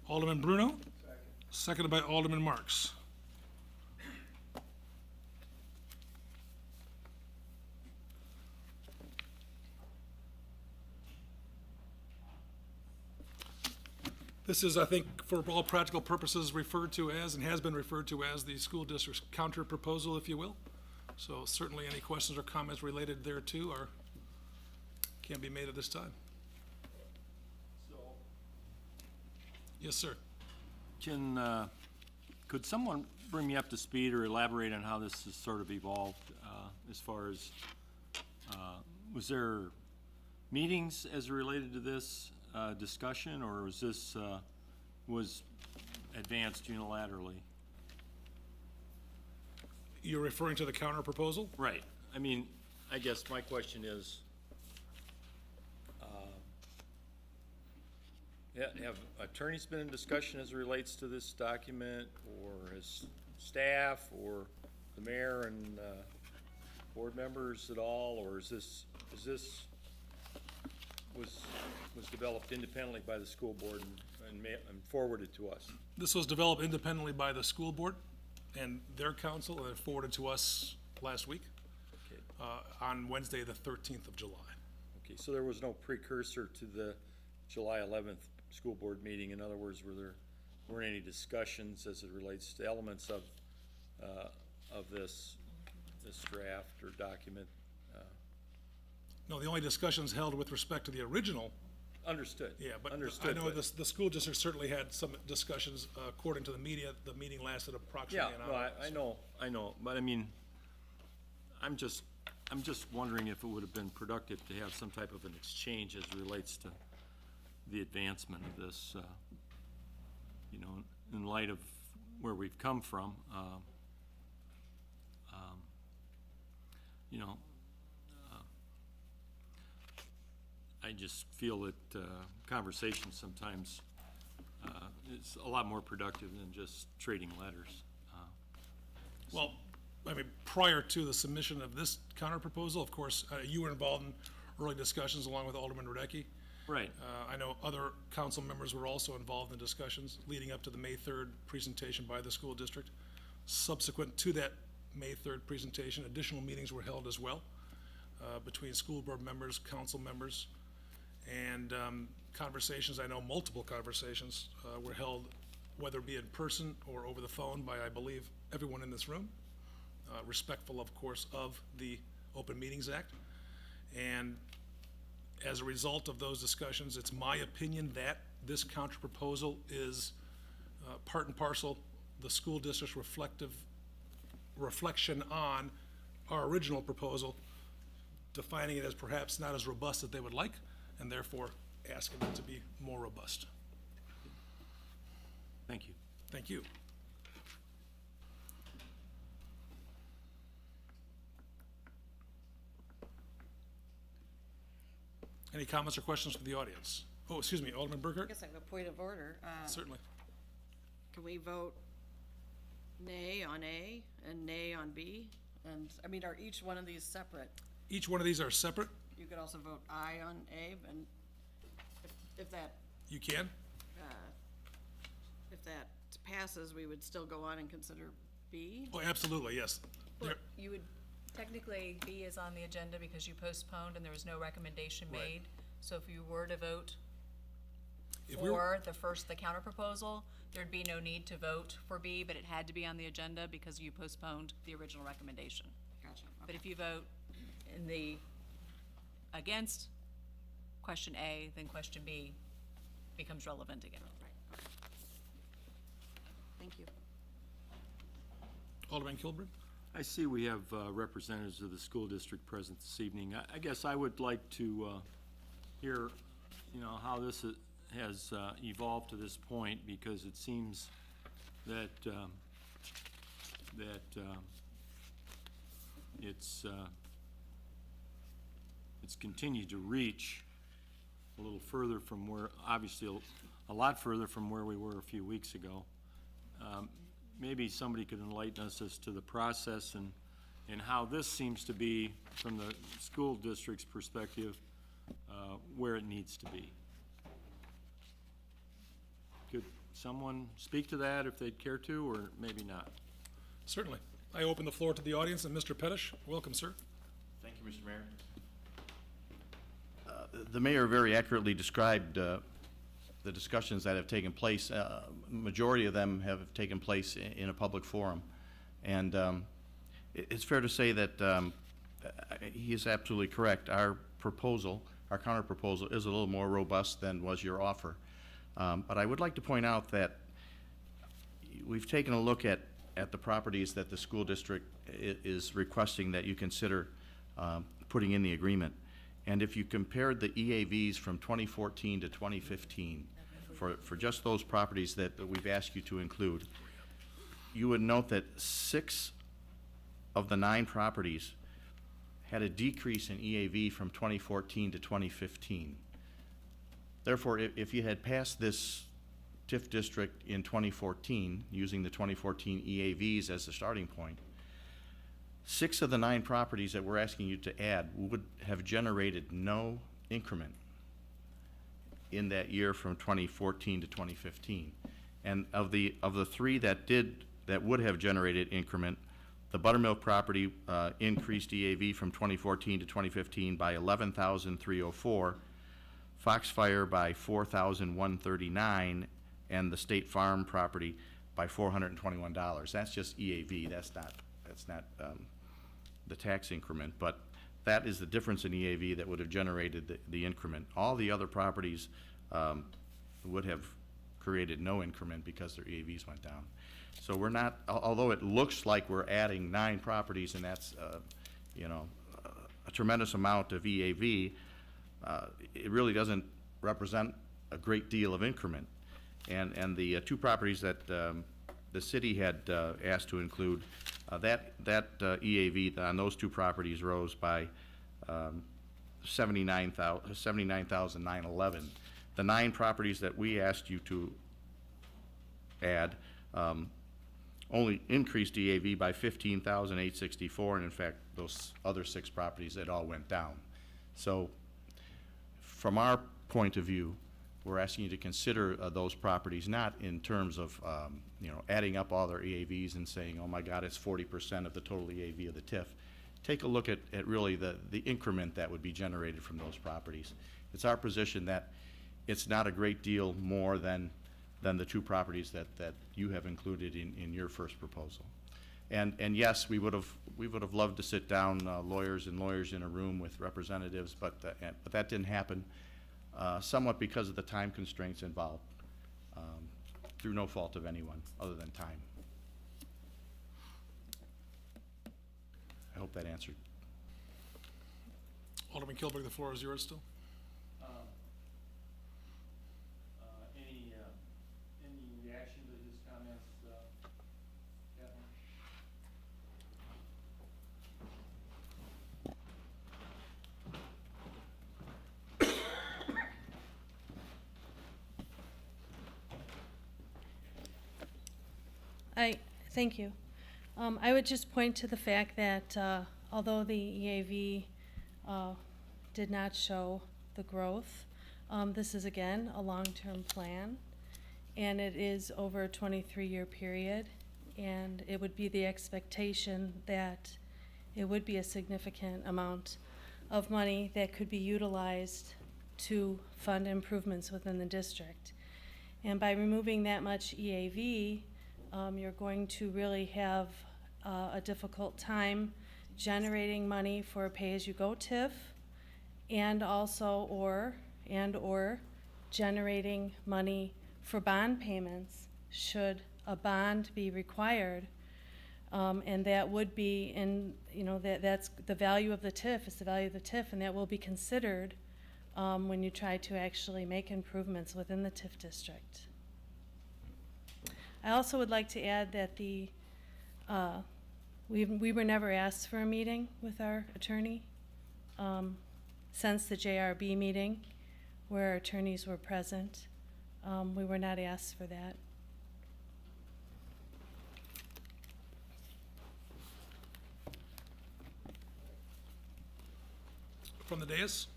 Alderman Bruno, seconded by Alderman Marks. This is, I think, for all practical purposes, referred to as, and has been referred to as, the school district's counter proposal, if you will. So certainly any questions or comments related thereto can be made at this time. Yes, sir. Could someone bring me up to speed or elaborate on how this has sort of evolved, as far as, was there meetings as related to this, discussion, or was this, was advanced unilaterally? You're referring to the counter proposal? Right. I mean, I guess my question is, have attorneys been in discussion as it relates to this document, or has staff, or the mayor and, board members at all, or is this was developed independently by the school board and forwarded to us? This was developed independently by the school board and their council, and forwarded to us last week, Okay. On Wednesday, the 13th of July. Okay, so there was no precursor to the July 11th school board meeting? In other words, weren't any discussions as it relates to elements of this draft or document? No, the only discussions held with respect to the original. Understood. Yeah, but Understood, I know but- the school district certainly had some discussions, according to the media. The meeting lasted approximately Yeah, an no, hour. I know, but I mean, I'm just wondering if it would have been productive to have some type of an exchange as it relates to the advancement of this, in light of where we've come from. you know, I just feel that conversation sometimes is a lot more productive than just trading letters. Well, I mean, prior to the submission of this counterproposal, of course, you were involved in early discussions along with Alderman Radecki. Right. I know other council members were also involved in discussions leading up to the May 3rd presentation by the school district. Subsequent to that May 3rd presentation, additional meetings were held as well between school board members, council members, and conversations, I know multiple conversations were held, whether it be in person or over the phone by, I believe, everyone in this room, respectful, of course, of the Open Meetings Act. And as a result of those discussions, it's my opinion that this counterproposal is part and parcel the school district's reflection on our original proposal, defining it as perhaps not as robust as they would like, and therefore asking it to be more robust. Thank you. Thank you. Any comments or questions from the audience? Oh, excuse me, Alderman I Burkhart? guess I have a point of order. Certainly. Can we vote nay on A and nay on B? And, I mean, are each one of these separate? Each one of these are separate. You could also vote aye on A, and if that, You can. if that passes, we would still go on and consider B? Oh, absolutely, yes. There- You would, technically, B is on the agenda because you postponed and there was no recommendation Right. made. So if you were to vote If we were- for the counter proposal, there'd be no need to vote for B, but it had to be on the agenda because you postponed the original recommendation. Gotcha. But if you vote in the against question A, then question B becomes relevant again. Right, okay. Thank you. Alderman Kilburn? I see we have representatives of the school district present this evening. I guess I would like to hear, you know, how this has evolved to this point, because it seems that it's continued to reach a little further from where, obviously, a lot further from where we were a few weeks ago. Maybe somebody could enlighten us as to the process and how this seems to be, from the school district's perspective, where it needs to be. Could someone speak to that if they'd care to, or maybe not? Certainly. I open the floor to the audience, and Mr. Pettish, welcome, sir. Thank you, Mr. Mayor. The mayor very accurately described the discussions that have taken place. Majority of them have taken place in a public forum. And it's fair to say that he is absolutely correct. Our proposal, our counter-proposal, is a little more robust than was your offer. But I would like to point out that we've taken a look at the properties that the school district is requesting that you consider putting in the agreement. And if you compared the EAVs from 2014 to 2015, for just those properties that we've asked you to include, you would note that 6 of the 9 properties had a decrease in EAV from 2014 to 2015. Therefore, if you had passed this TIF district in 2014, using the 2014 EAVs as the starting point, 6 of the 9 properties that we're asking you to add would have generated no increment in that year from 2014 to 2015. And of the 3 that would have generated increment, the Buttermilk property increased EAV from 2014 to 2015 by 11,304, Foxfire by 4,139, and the State Farm property by $421. That's just EAV. That's not the tax increment, but that is the difference in EAV that would have generated the increment. All the other properties would have created no increment because their EAVs went down. So we're not, although it looks like we're adding 9 properties, and that's a tremendous amount of EAV, it really doesn't represent a great deal of increment. And the 2 properties that the city had asked to include That EAV on those two properties rose by 79,911. The 9 properties that we asked you to add only increased EAV by 15,864, and in fact, those other 6 properties, it all went down. So from our point of view, we're asking you to consider those properties, not in terms of, adding up all their EAVs and saying, oh my God, it's 40% of the total EAV of the TIF. Take a look at really the increment that would be generated from those properties. It's our position that it's not a great deal more than the 2 properties that you have included in your first proposal. And yes, we would have loved to sit down, lawyers in a room with representatives, but that didn't happen, somewhat because of the time constraints involved, through no fault of anyone other than time. I hope that answered. Alderman Kilberg, the floor is yours still. Any reaction to his comments, Kathleen? Thank you. I would just point to the fact that although the EAV did not show the growth, this is again a long-term plan, and it is over a 23-year period, and it would be the expectation that it would be a significant amount of money that could be utilized to fund improvements within the district. And by removing that much EAV, you're going to really have a difficult time generating money for a pay-as-you-go TIF, and also or generating money for bond payments should a bond be required. And that would be that's the value of the TIF, is the value of the TIF, and that will be considered when you try to actually make improvements within the TIF district. I also would like to add that we were never asked for a meeting with our attorney since the JRB meeting where our attorneys were present. We were not asked for that. From the dais,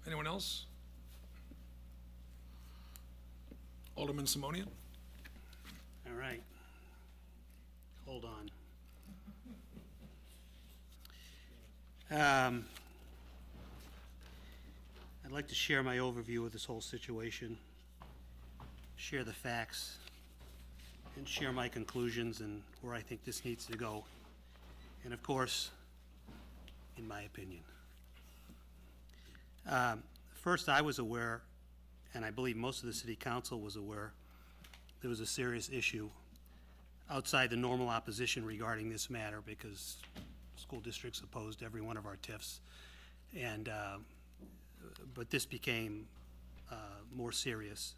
anyone else? Alderman Simonian? All right. Hold on. I'd like to share my overview of this whole situation, share the facts, and share my conclusions and where I think this needs to go. And of course, in my opinion. First, I was aware, and I believe most of the city council was aware, there was a serious issue outside the normal opposition regarding this matter, because school districts opposed every one of our TIFs. And, but this became more serious,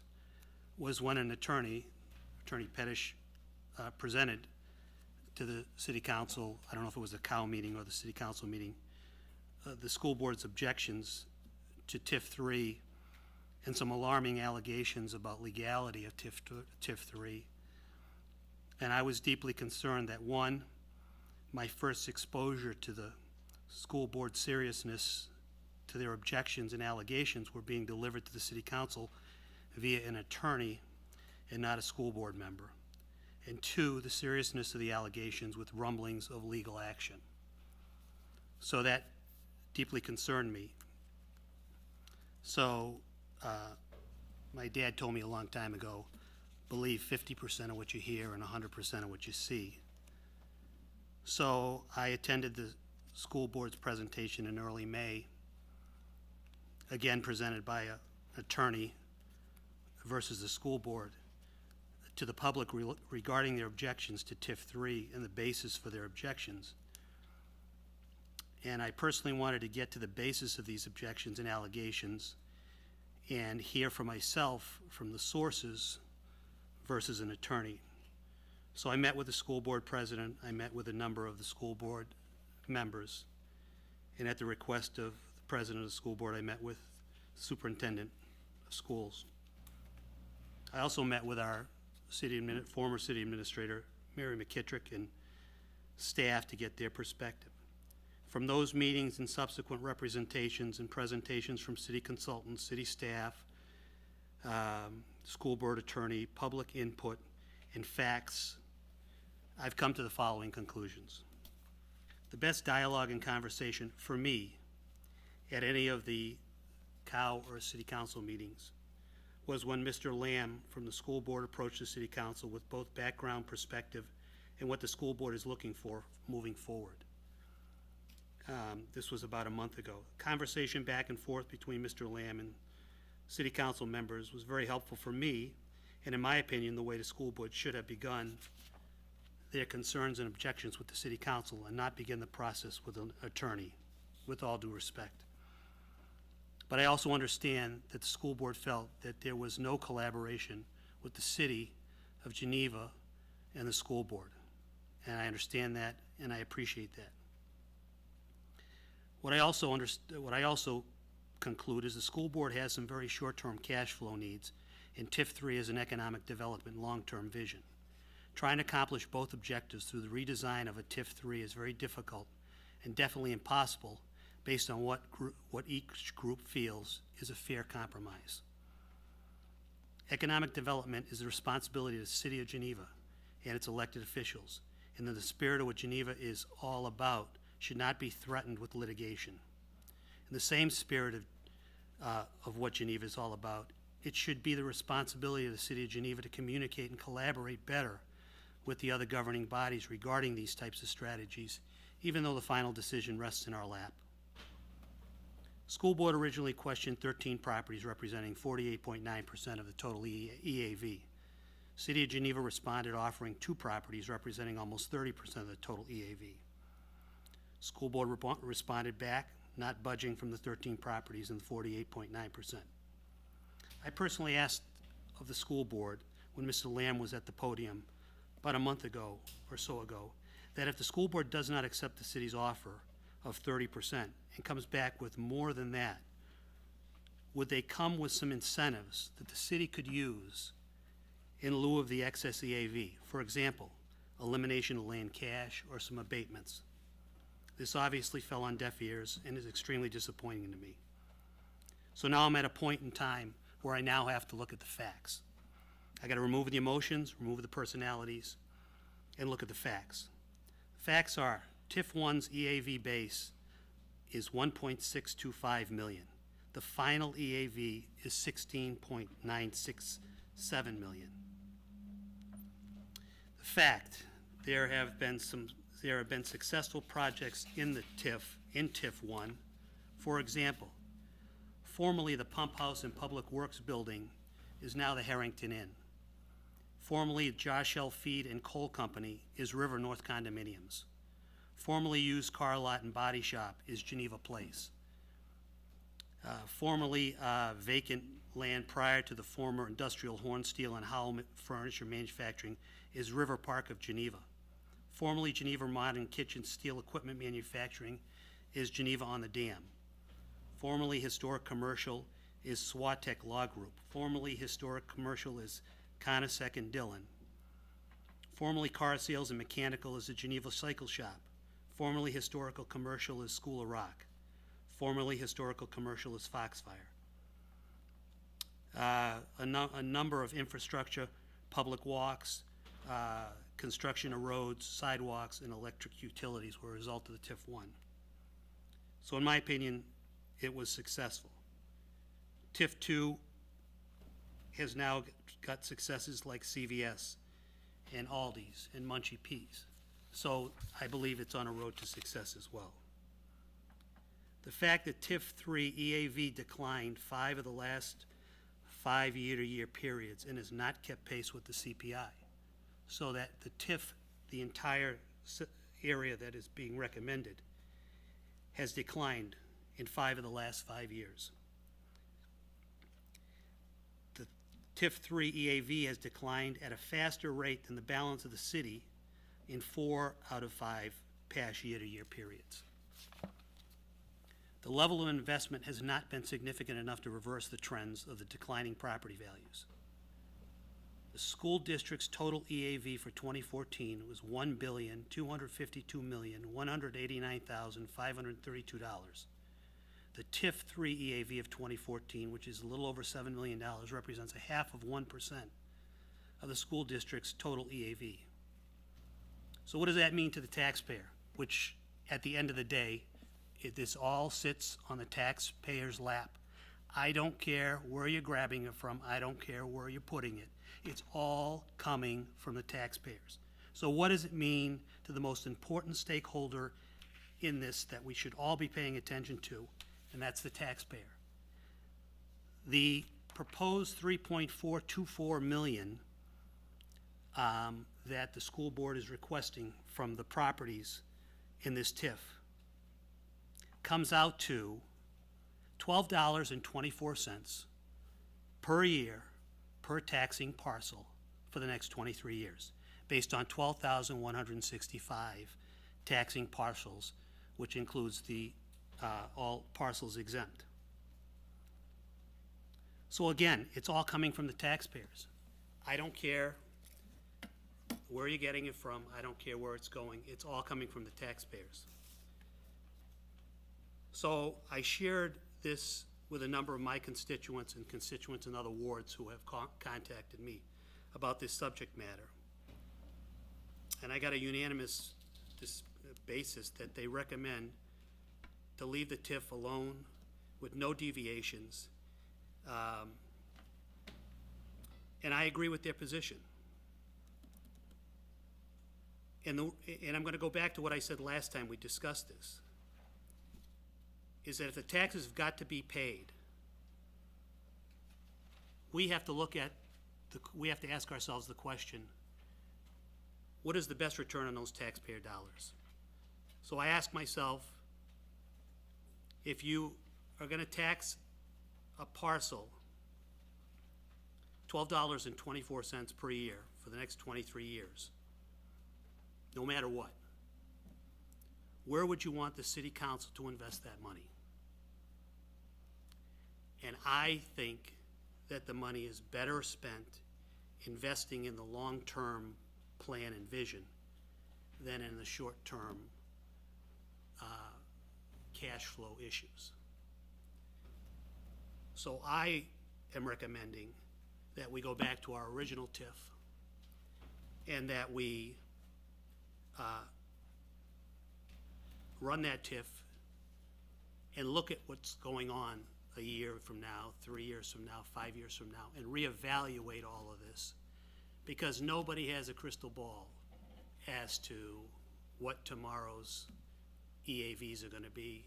was when an Attorney Pettish, presented to the city council, I don't know if it was a COW meeting or the city council meeting, the school board's objections to TIF 3 and some alarming allegations about legality of TIF 3. And I was deeply concerned that, one, my first exposure to the school board seriousness to their objections and allegations were being delivered to the city council via an attorney and not a school board member. And two, the seriousness of the allegations with rumblings of legal action. So that deeply concerned me. So my dad told me a long time ago, believe 50% of what you hear and 100% of what you see. So I attended the school board's presentation in early May, again presented by an attorney versus the school board, to the public regarding their objections to TIF 3 and the basis for their objections. And I personally wanted to get to the basis of these objections and allegations and hear for myself from the sources versus an attorney. So I met with the school board president, I met with a number of the school board members, and at the request of the president of the school board, I met with the superintendent of schools. I also met with our former city administrator, Mary McKittrick, and staff to get their perspective. From those meetings and subsequent representations and presentations from city consultants, city staff, school board attorney, public input, and facts, I've come to the following conclusions. The best dialogue and conversation for me at any of the COW or city council meetings was when Mr. Lamb from the school board approached the city council with both background, perspective, and what the school board is looking for moving forward. This was about a month ago. Conversation back and forth between Mr. Lamb and city council members was very helpful for me, and in my opinion, the way the school board should have begun their concerns and objections with the city council and not begin the process with an attorney, with all due respect. But I also understand that the school board felt that there was no collaboration with the city of Geneva and the school board. And I understand that, and I appreciate that. What I also conclude is the school board has some very short-term cash flow needs, and TIF 3 is an economic development long-term vision. Trying to accomplish both objectives through the redesign of a TIF 3 is very difficult and definitely impossible based on what each group feels is a fair compromise. Economic development is the responsibility of the city of Geneva and its elected officials, and that the spirit of what Geneva is all about should not be threatened with litigation. In the same spirit of what Geneva is all about, it should be the responsibility of the city of Geneva to communicate and collaborate better with the other governing bodies regarding these types of strategies, even though the final decision rests in our lap. School board originally questioned 13 properties representing 48.9% of the total EAV. City of Geneva responded offering 2 properties representing almost 30% of the total EAV. School board responded back, not budging from the 13 properties and the 48.9%. I personally asked of the school board when Mr. Lamb was at the podium about a month ago or so ago, that if the school board does not accept the city's offer of 30% and comes back with more than that, would they come with some incentives that the city could use in lieu of the excess EAV? For example, elimination of land cash or some abatements. This obviously fell on deaf ears and is extremely disappointing to me. So now I'm at a point in time where I now have to look at the facts. I got to remove the emotions, remove the personalities, and look at the facts. Facts are TIF 1's EAV base is 1.625 million. The final EAV is 16.967 million. The fact, there have been successful projects in TIF 1. For example, formerly the Pump House and Public Works building is now the Harrington Inn. Formerly Josh L. Feed and Coal Company is River North Condominiums. Formerly used car lot and body shop is Geneva Place. Formerly vacant land prior to the former industrial Horn Steel and Howell Furniture Manufacturing is River Park of Geneva. Formerly Geneva Modern Kitchen Steel Equipment Manufacturing is Geneva on the Dam. Formerly Historic Commercial is Swatek Law Group. Formerly Historic Commercial is Conisec and Dillon. Formerly Car Sales and Mechanical is the Geneva Cycle Shop. Formerly Historical Commercial is School of Rock. Formerly Historical Commercial is Foxfire. A number of infrastructure, public walks, construction of roads, sidewalks, and electric utilities were a result of the TIF 1. So in my opinion, it was successful. TIF 2 has now got successes like CVS and Aldi's and Munchie Peas. So I believe it's on a road to success as well. The fact that TIF 3 EAV declined 5 of the last 5 year-to-year periods and has not kept pace with the CPI, so that the TIF, the entire area that is being recommended, has declined in 5 of the last 5 years. TIF 3 EAV has declined at a faster rate than the balance of the city in 4 out of 5 past year-to-year periods. The level of investment has not been significant enough to reverse the trends of the declining property values. The school district's total EAV for 2014 was $1,252,189,532. The TIF 3 EAV of 2014, which is a little over $7 million, represents a half of 1% of the school district's total EAV. So what does that mean to the taxpayer? Which, at the end of the day, this all sits on the taxpayer's lap. I don't care where you're grabbing it from. I don't care where you're putting it. It's all coming from the taxpayers. So what does it mean to the most important stakeholder in this that we should all be paying attention to, and that's the taxpayer? The proposed $3.424 million that the school board is requesting from the properties in this TIF comes out to $12.24 per year per taxing parcel for the next 23 years, based on 12,165 taxing parcels, which includes the all parcels exempt. So again, it's all coming from the taxpayers. I don't care where you're getting it from. I don't care where it's going. It's all coming from the taxpayers. So I shared this with a number of my constituents and constituents in other wards who have contacted me about this subject matter. And I got a unanimous basis that they recommend to leave the TIF alone with no deviations. And I agree with their position. And I'm going to go back to what I said last time we discussed this, is that if the taxes have got to be paid, we have to look at, we have to ask ourselves the question, what is the best return on those taxpayer dollars? So I ask myself, if you are going to tax a parcel $12.24 per year for the next 23 years, no matter what, where would you want the city council to invest that money? And I think that the money is better spent investing in the long-term plan and vision than in the short-term cash flow issues. So I am recommending that we go back to our original TIF and that we run that TIF and look at what's going on a year from now, 3 years from now, 5 years from now, and reevaluate all of this, because nobody has a crystal ball as to what tomorrow's EAVs are going to be,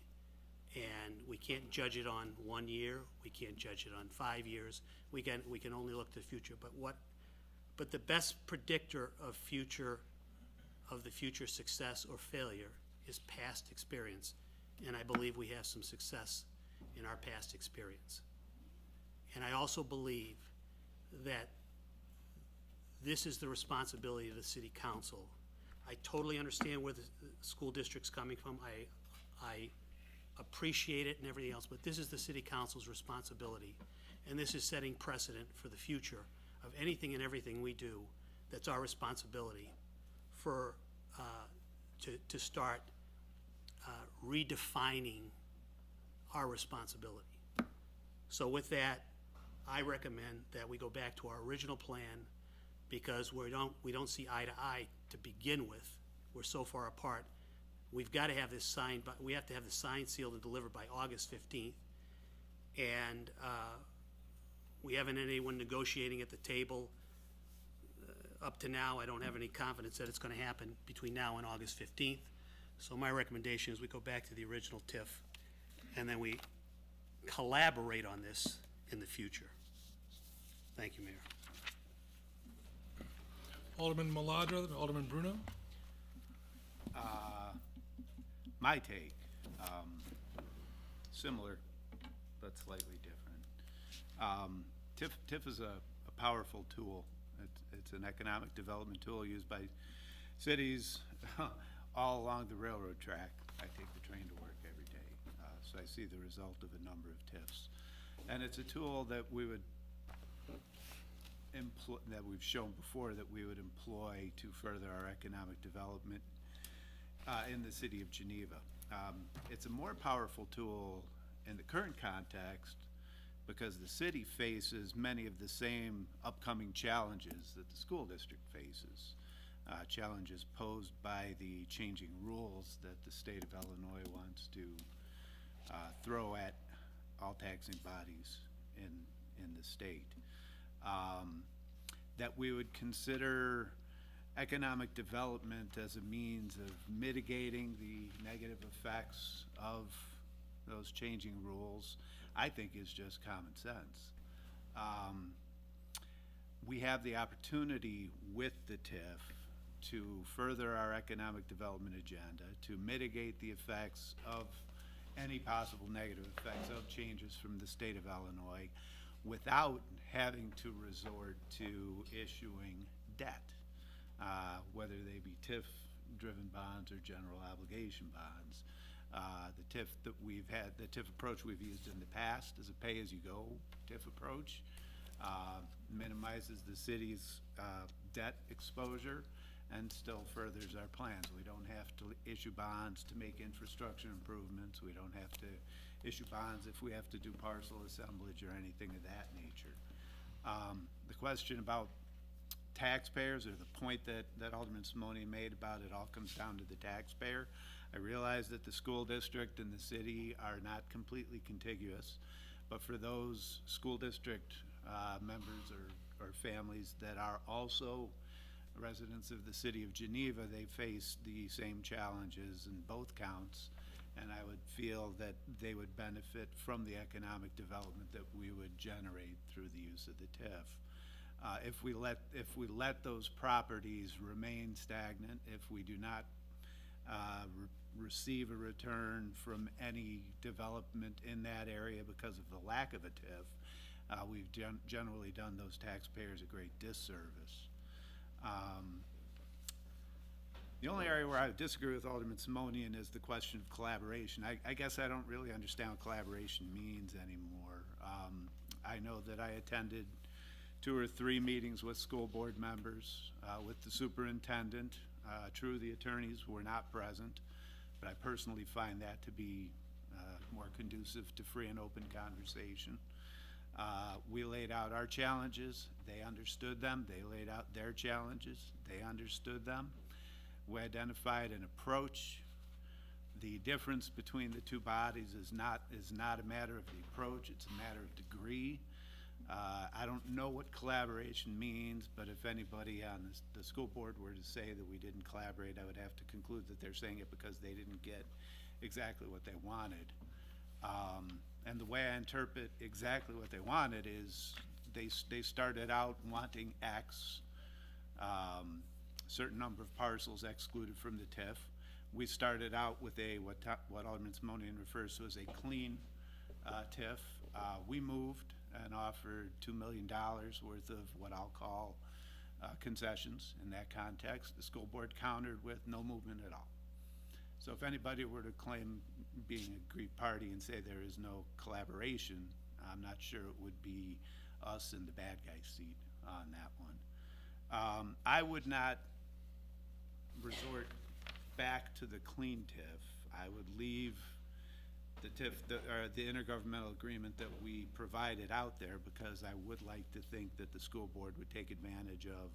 and we can't judge it on 1 year, we can't judge it on 5 years, we can only look to the future. But the best predictor of the future success or failure is past experience, and I believe we have some success in our past experience. And I also believe that this is the responsibility of the city council. I totally understand where the school district's coming from. I appreciate it and everything else, but this is the city council's responsibility. And this is setting precedent for the future of anything and everything we do. That's our responsibility for, to start redefining our responsibility. So with that, I recommend that we go back to our original plan, because we don't see eye to eye to begin with. We're so far apart. We've got to have this signed, but we have to have the sign, sealed, and delivered by August 15th. And we haven't had anyone negotiating at the table. Up to now, I don't have any confidence that it's going to happen between now and August 15th. So my recommendation is we go back to the original TIF, and then we collaborate on this in the future. Thank you, Mayor. Alderman Maladra, then Alderman Bruno. My take, similar but slightly different. TIF is a powerful tool. It's an economic development tool used by cities all along the railroad track. I take the train to work every day, so I see the result of a number of TIFs. And it's a tool that we would that we've shown before that we would employ to further our economic development in the city of Geneva. It's a more powerful tool in the current context because the city faces many of the same upcoming challenges that the school district faces. Challenges posed by the changing rules that the state of Illinois wants to throw at all taxing bodies in the state. That we would consider economic development as a means of mitigating the negative effects of those changing rules, I think is just common sense. We have the opportunity with the TIF to further our economic development agenda, to mitigate the effects of any possible negative effects of changes from the state of Illinois without having to resort to issuing debt, whether they be TIF-driven bonds or general obligation bonds. The TIF that we've had, the TIF approach we've used in the past is a pay-as-you-go TIF approach, minimizes the city's debt exposure and still furthers our plans. We don't have to issue bonds to make infrastructure improvements. We don't have to issue bonds if we have to do parcel assemblage or anything of that nature. The question about taxpayers, or the point that Alderman Simonian made about it all comes down to the taxpayer. I realize that the school district and the city are not completely contiguous, but for those school district members or families that are also residents of the city of Geneva, they face the same challenges in both counts, and I would feel that they would benefit from the economic development that we would generate through the use of the TIF. If we let those properties remain stagnant, if we do not receive a return from any development in that area because of the lack of a TIF, we've generally done those taxpayers a great disservice. The only area where I disagree with Alderman Simonian is the question of collaboration. I guess I don't really understand what collaboration means anymore. I know that I attended 2 or 3 meetings with school board members, with the superintendent. True, the attorneys were not present, but I personally find that to be more conducive to free and open conversation. We laid out our challenges, they understood them. They laid out their challenges, they understood them. We identified an approach. The difference between the two bodies is not a matter of the approach, it's a matter of degree. I don't know what collaboration means, but if anybody on the school board were to say that we didn't collaborate, I would have to conclude that they're saying it because they didn't get exactly what they wanted. And the way I interpret exactly what they wanted is they started out wanting X, certain number of parcels excluded from the TIF. We started out with what Alderman Simonian refers to as a clean TIF. We moved and offered $2 million worth of what I'll call concessions in that context. The school board countered with no movement at all. So if anybody were to claim being a aggrieved party and say there is no collaboration, I'm not sure it would be us in the bad guy seat on that one. I would not resort back to the clean TIF. I would leave the TIF, the intergovernmental agreement that we provided out there, because I would like to think that the school board would take advantage of,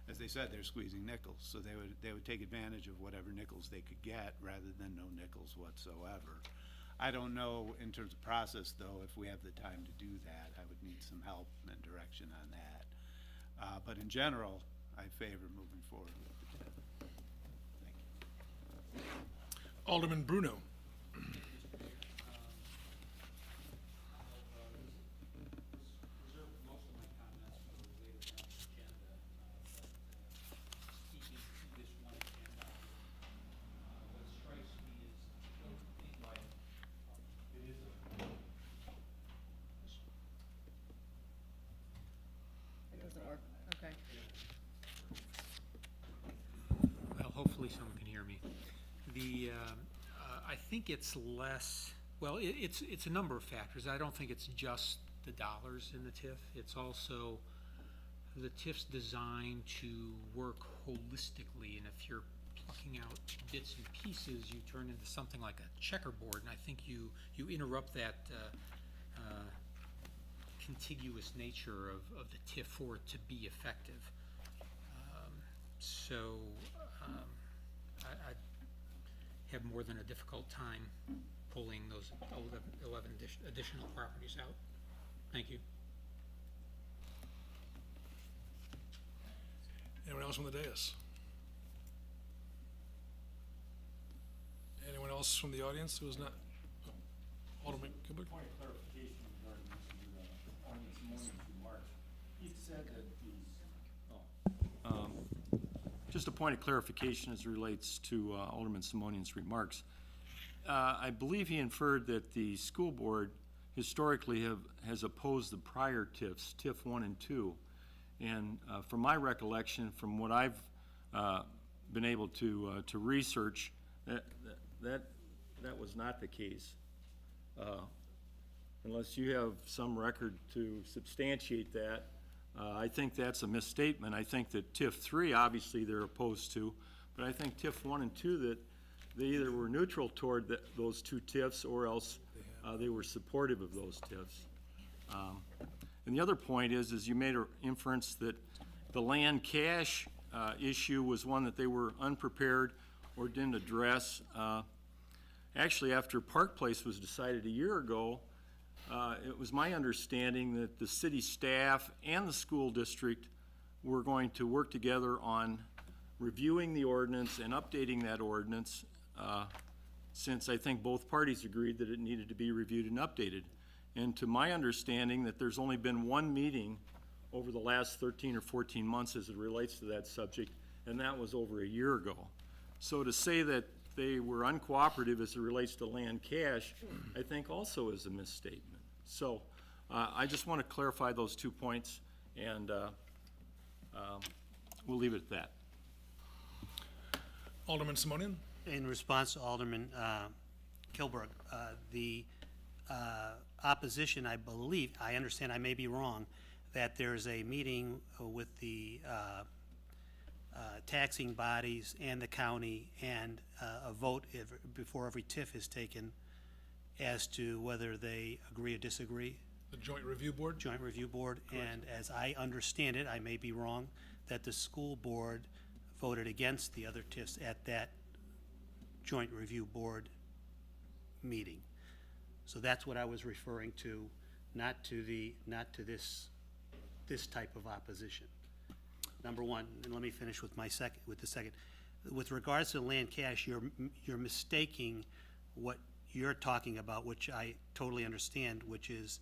as they said, they're squeezing nickels, so they would take advantage of whatever nickels they could get rather than no nickels whatsoever. I don't know in terms of process, though, if we have the time to do that. I would need some help and direction on that. But in general, I favor moving forward with the TIF. Thank you. Alderman Bruno. doesn't work, okay. Well, hopefully someone can hear me. I think it's less, well, it's a number of factors. I don't think it's just the dollars in the TIF. It's also the TIF's designed to work holistically, and if you're plucking out bits and pieces, you turn into something like a checkerboard, and I think you interrupt that contiguous nature of the TIF for it to be effective. I have more than a difficult time pulling those 11 additional properties out. Thank you. Anyone else on the dais? Anyone else from the audience who is not? Alderman Gilbert? Point of clarification regarding Alderman Simone's remarks. He said that just a point of clarification as it relates to Alderman Simonian's remarks. I believe he inferred that the school board historically has opposed the prior TIFs, TIF 1 and 2. And from my recollection, from what I've been able to research, that was not the case. Unless you have some record to substantiate that, I think that's a misstatement. I think that TIF 3, obviously, they're opposed to, but I think TIF 1 and 2, that they either were neutral toward those two TIFs or else they were supportive of those TIFs. And the other point is you made an inference that the land cash issue was one that they were unprepared or didn't address. Actually, after Park Place was decided a year ago, it was my understanding that the city staff and the school district were going to work together on reviewing the ordinance and updating that ordinance, since I think both parties agreed that it needed to be reviewed and updated. And to my understanding, that there's only been one meeting over the last 13 or 14 months as it relates to that subject, and that was over a year ago. So to say that they were uncooperative as it relates to land cash, I think also is a misstatement. So I just want to clarify those 2 points, and we'll leave it at that. Alderman Simonian? In response to Alderman Kilburg, the opposition, I believe, I understand, I may be wrong, that there's a meeting with the taxing bodies and the county, and a vote before every TIF is taken as to whether they agree or disagree. The Joint Review Board? Joint Review Board. Correct. And as I understand it, I may be wrong, that the school board voted against the other TIFs at that Joint Review Board meeting. So that's what I was referring to, not to this type of opposition. Number one, and let me finish with the second. With regards to land cash, you're mistaking what you're talking about, which I totally understand, which is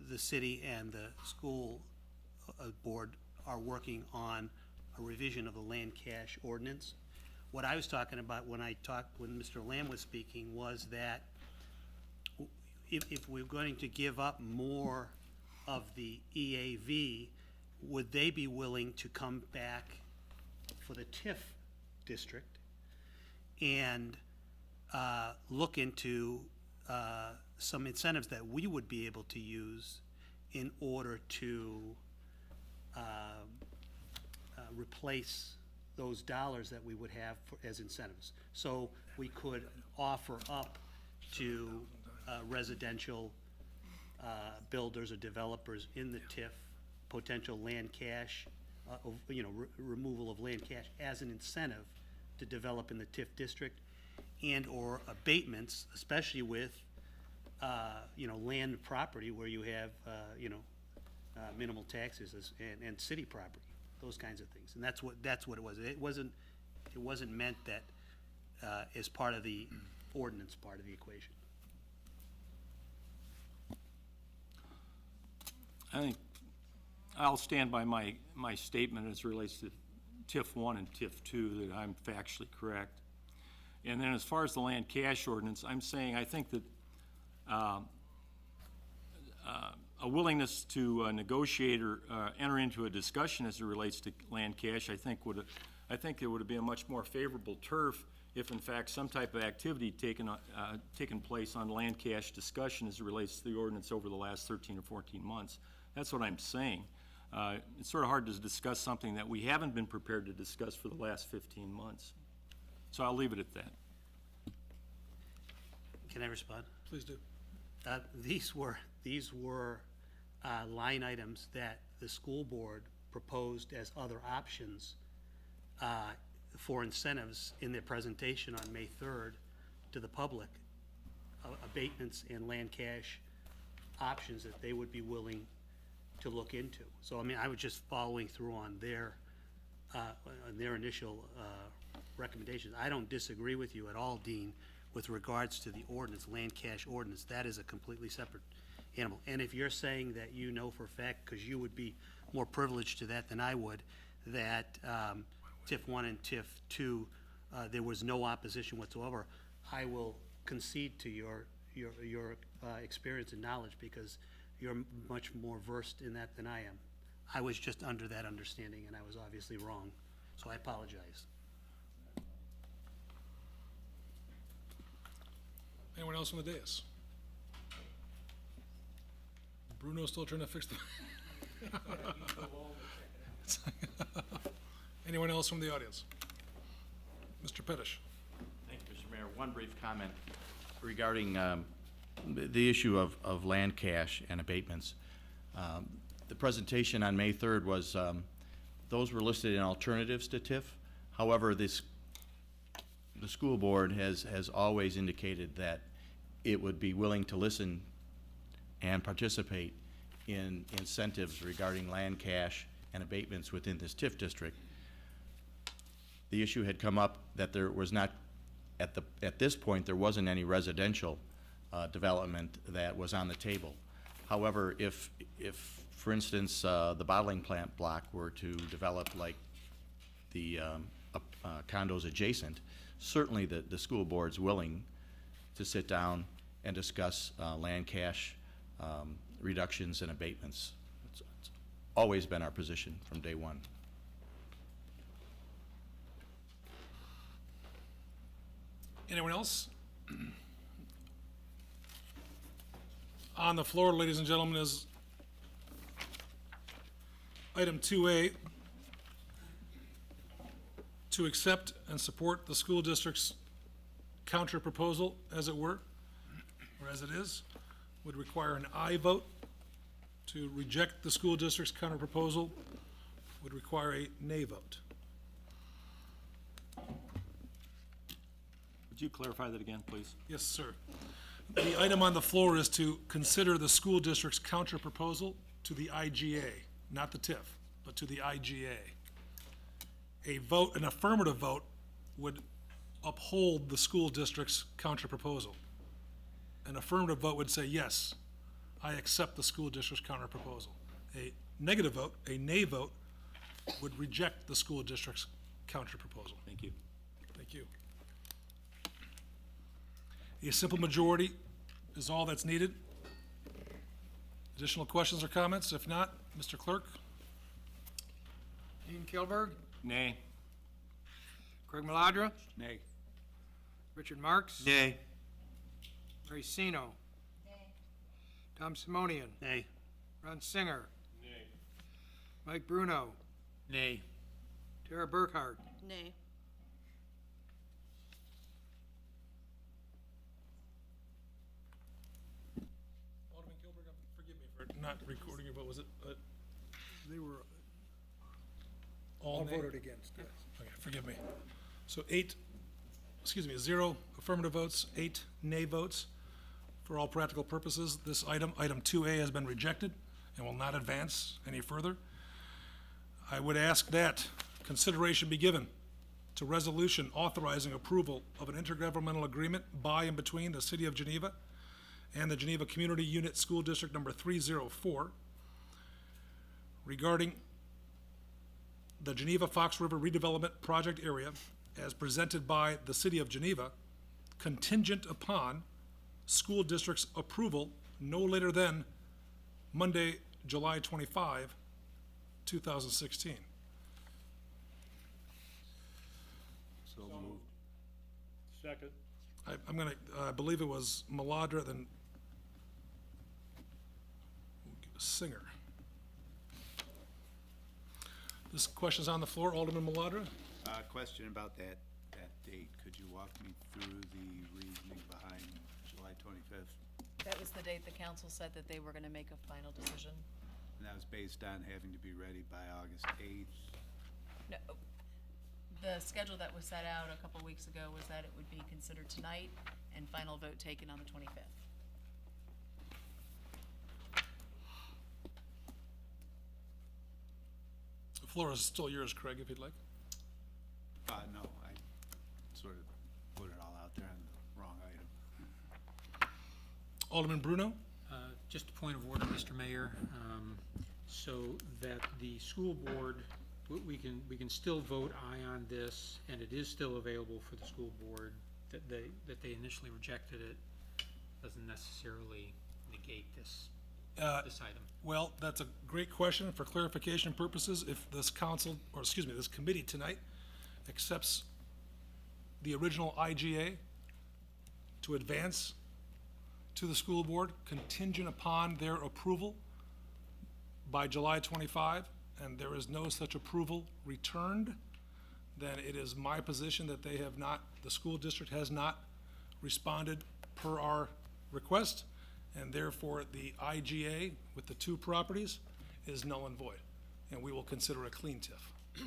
the city and the school board are working on a revision of the land cash ordinance. What I was talking about when Mr. Lamb was speaking was that if we're going to give up more of the EAV, would they be willing to come back for the TIF district and look into some incentives that we would be able to use in order to replace those dollars that we would have as incentives? So we could offer up to residential builders or developers in the TIF potential land cash, removal of land cash as an incentive to develop in the TIF district, and or abatements, especially with land property where you have minimal taxes and city property, those kinds of things. And that's what it was. It wasn't meant that as part of the ordinance part of the equation. I think I'll stand by my statement as it relates to TIF 1 and TIF 2, that I'm factually correct. And then as far as the land cash ordinance, I'm saying I think that a willingness to negotiate or enter into a discussion as it relates to land cash, I think it would be a much more favorable turf if in fact some type of activity taken place on land cash discussion as it relates to the ordinance over the last 13 or 14 months. That's what I'm saying. It's sort of hard to discuss something that we haven't been prepared to discuss for the last 15 months. So I'll leave it at that. Can I respond? Please do. These were line items that the school board proposed as other options for incentives in their presentation on May 3rd to the public, abatements and land cash options that they would be willing to look into. So, I mean, I was just following through on their initial recommendations. I don't disagree with you at all, Dean, with regards to the ordinance, land cash ordinance. That is a completely separate animal. And if you're saying that you know for a fact, because you would be more privileged to that than I would, that TIF 1 and TIF 2, there was no opposition whatsoever, I will concede to your experience and knowledge, because you're much more versed in that than I am. I was just under that understanding, and I was obviously wrong, so I apologize. Anyone else on the dais? Bruno's still trying to fix the. Anyone else from the audience? Mr. Pettish. Thank you, Mr. Mayor. One brief comment regarding the issue of land cash and abatements. The presentation on May 3rd was, those were listed in alternatives to TIF. However, the school board has always indicated that it would be willing to listen and participate in incentives regarding land cash and abatements within this TIF district. The issue had come up that there was not, at this point, there wasn't any residential development that was on the table. However, if for instance, the bottling plant block were to develop like the condos adjacent, certainly the school board's willing to sit down and discuss land cash reductions and abatements. It's always been our position from day one. Anyone else? On the floor, ladies and gentlemen, is item 2A, to accept and support the school district's counter proposal, as it were, or as it is, would require an aye vote. To reject the school district's counter proposal would require a nay vote. Would you clarify that again, please? Yes, sir. The item on the floor is to consider the school district's counter proposal to the IGA, not the TIF, but to the IGA. A vote, an affirmative vote, would uphold the school district's counter proposal. An affirmative vote would say, yes, I accept the school district's counter proposal. A negative vote, a nay vote, would reject the school district's counter proposal. Thank you. Thank you. A simple majority is all that's needed. Additional questions or comments? If not, Mr. Clerk? Dean Kilberg, Nay. Craig Maladra, Nay. Richard Marks, Nay. Ray Sino, Tom Simonian, Nay. Ron Singer, Mike Bruno, Nay. Tara Burkhart, Nay. Alderman Kilberg, forgive me for not recording your vote, was it? they were All all nay? voted against, yes. Okay, forgive me. So 0 affirmative votes, 8 nay votes. For all practical purposes, this item 2A, has been rejected and will not advance any further. I would ask that consideration be given to resolution authorizing approval of an intergovernmental agreement by and between the City of Geneva and the Geneva Community Unit School District Number 304 regarding the Geneva Fox River redevelopment project area as presented by the City of Geneva, contingent upon school district's approval no later than Monday, July 25, 2016. So moved. Second. I'm gonna, I believe it was Maladra, then Singer. This question's on the floor. Alderman Maladra? Question about that date. Could you walk me through the reasoning behind July 25th? That was the date the council said that they were gonna make a final decision. And that was based on having to be ready by August 8th. No, the schedule that was set out a couple weeks ago was that it would be considered tonight and final vote taken on the 25th. The floor is still yours, Craig, if you'd like. No, I sort of put it all out there on the wrong item. Alderman Bruno? Just a point of order, Mr. Mayor, so that the school board, we can still vote aye on this, and it is still available for the school board. That they initially rejected it doesn't necessarily negate this item. Well, that's a great question. For clarification purposes, if this council, or excuse me, this committee tonight accepts the original IGA to advance to the school board contingent upon their approval by July 25, and there is no such approval returned, then it is my position that they have not, the school district has not responded per our request, and therefore the IGA with the two properties is null and void, and we will consider a clean TIF.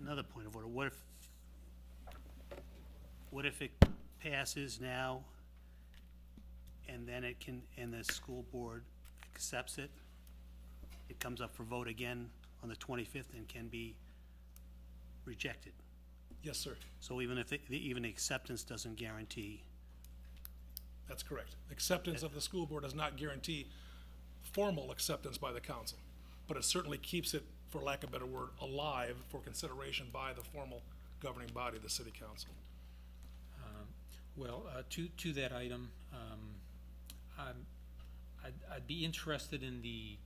Another point of order, what if it passes now and then it can, and the school board accepts it? It comes up for vote again on the 25th and can be rejected. Yes, sir, So even if, even the acceptance doesn't guarantee, that's correct. Acceptance of the school board does not guarantee formal acceptance by the council, but it certainly keeps it, for lack of a better word, alive for consideration by the formal governing body, the city council. Well, to that item, I'd be interested in the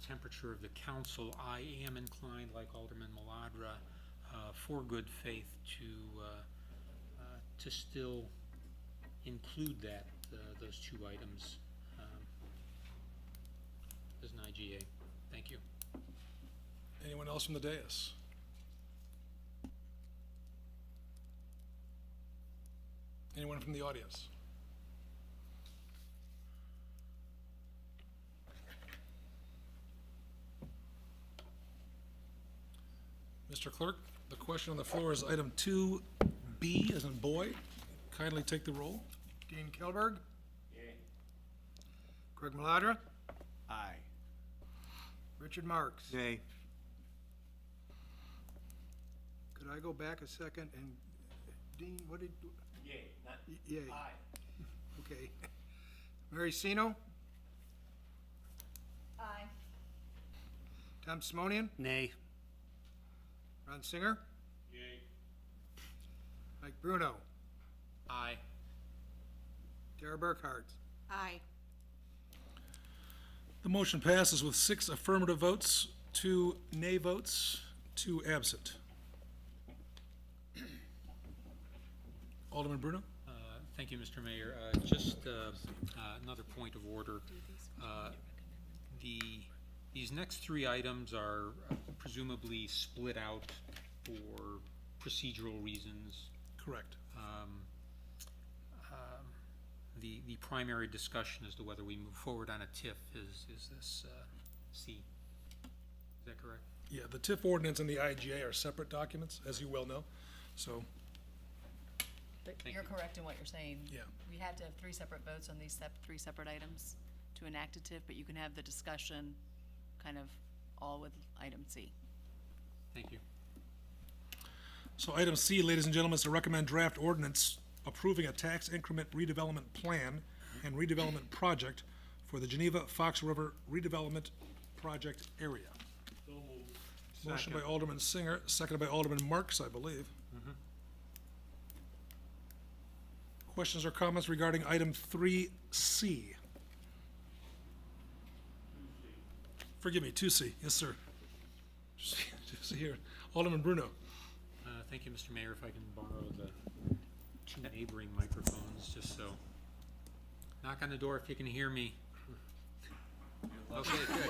temperature of the council. I am inclined, like Alderman Maladra, for good faith to still include that, those two items as an IGA. Thank you. Anyone else from the dais? Anyone from the audience? Mr. Clerk, the question on the floor is item 2B, as in boy. Kindly take the roll. Dean Kilberg? Yay. Craig Maladra? Aye. Richard Marks? Yay. Could I go back a second and, Dean, what did? Yay, not. Yay. Aye. Okay. Mary Sino? Aye. Tom Simonian? nay. Ron Singer? Yay. Mike Bruno? Aye. Tara Burkhardt? Aye. The motion passes with 6 affirmative votes, 2 nay votes, 2 absent. Alderman Bruno? Thank you, Mr. Mayor. Just another point of order. These next 3 items are presumably split out for procedural reasons. Correct. The primary discussion as to whether we move forward on a TIF is this C. Is that correct? Yeah, the TIF ordinance and the IGA are separate documents, as you well know, so, You're correct in what you're saying. yeah. We had to have 3 separate votes on these 3 separate items to enact a TIF, but you can have the discussion kind of all with item C. Thank you. So item C, ladies and gentlemen, is to recommend draft ordinance approving a tax increment redevelopment plan and redevelopment project for the Geneva Fox River redevelopment project area. So moved. Motion by Alderman Singer, seconded by Alderman Marks, I believe. Questions or comments regarding item 3C? Forgive me, 2C. Yes, sir. 2C here. Alderman Bruno. Thank you, Mr. Mayor. If I can borrow the two neighboring microphones, just so. Knock on the door if you can hear me. Okay, good.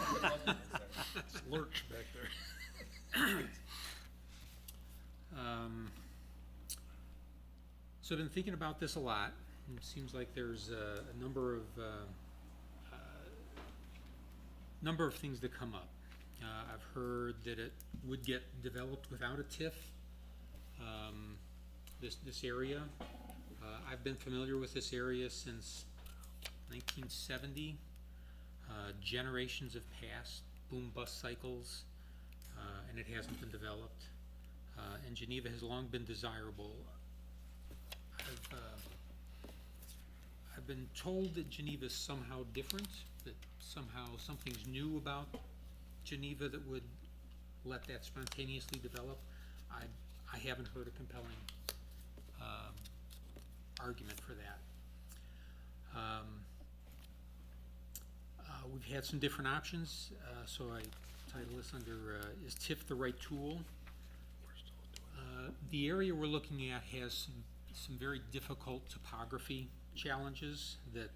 It's lurch back there. So I've been thinking about this a lot. It seems like there's a number of things that come up. I've heard that it would get developed without a TIF. This area, I've been familiar with this area since 1970. Generations have passed, boom bust cycles, and it hasn't been developed. And Geneva has long been desirable. I've been told that Geneva is somehow different, that somehow something's new about Geneva that would let that spontaneously develop. I haven't heard a compelling argument for that. We've had some different options, so I title this under, is TIF the right tool? The area we're looking at has some very difficult topography challenges that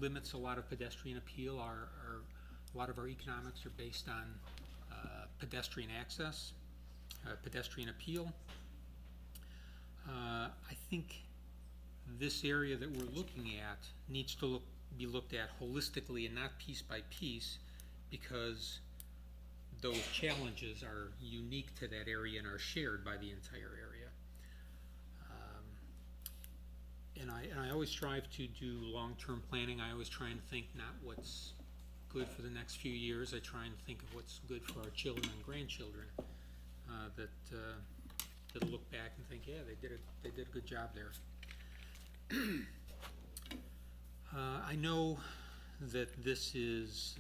limits a lot of pedestrian appeal. A lot of our economics are based on pedestrian access, pedestrian appeal. I think this area that we're looking at needs to be looked at holistically and not piece by piece, because those challenges are unique to that area and are shared by the entire area. And I always strive to do long-term planning. I always try and think not what's good for the next few years. I try and think of what's good for our children and grandchildren. That'll look back and think, yeah, they did a good job there. I know that this is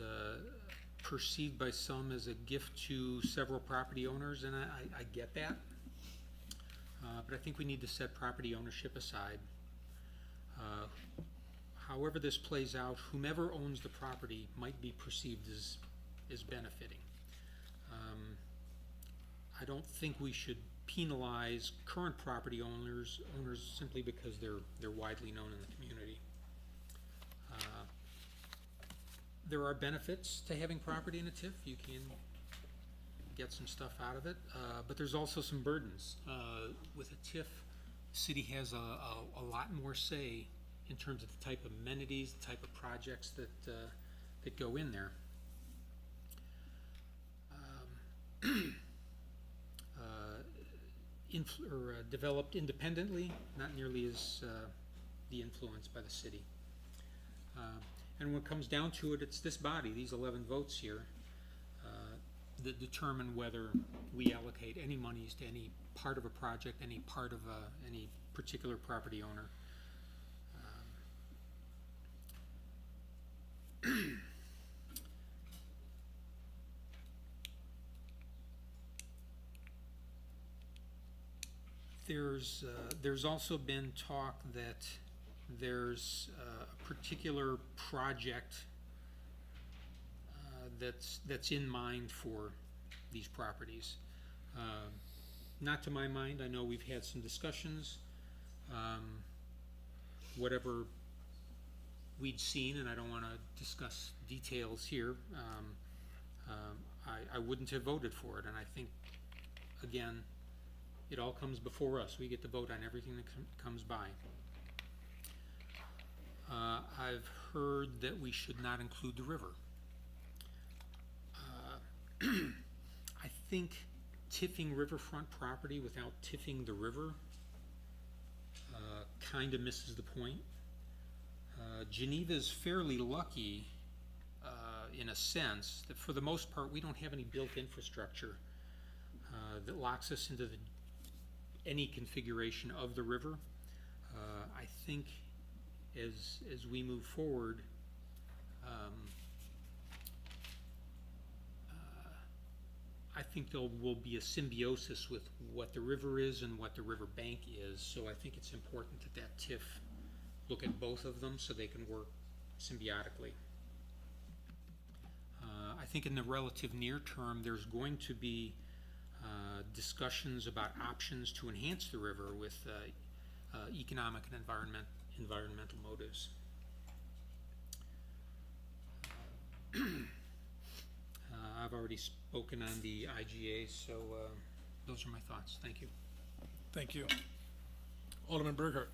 perceived by some as a gift to several property owners, and I get that. But I think we need to set property ownership aside. However this plays out, whomever owns the property might be perceived as benefiting. I don't think we should penalize current property owners simply because they're widely known in the community. There are benefits to having property in a TIF. You can get some stuff out of it, but there's also some burdens. With a TIF, the city has a lot more say in terms of the type of amenities, the type of projects that go in there. Developed independently, not nearly as the influence by the city. And when it comes down to it, it's this body, these 11 votes here, that determine whether we allocate any monies to any part of a project, any part of any particular property owner. There's also been talk that there's a particular project that's in mind for these properties. Not to my mind. I know we've had some discussions. Whatever we'd seen, and I don't want to discuss details here, I wouldn't have voted for it. And I think, again, it all comes before us. We get to vote on everything that comes by. I've heard that we should not include the river. I think tiffing riverfront property without tiffing the river kind of misses the point. Geneva is fairly lucky in a sense that for the most part we don't have any built infrastructure that locks us into any configuration of the river. I think as we move forward, I think there will be a symbiosis with what the river is and what the river bank is. So I think it's important that TIF look at both of them so they can work symbiotically. think in the relative near term, there's going to be discussions about options to enhance the river with economic and environmental motives. I've already spoken on the IGA, so those are my thoughts. Thank you. Thank you. Alderman Burkhart.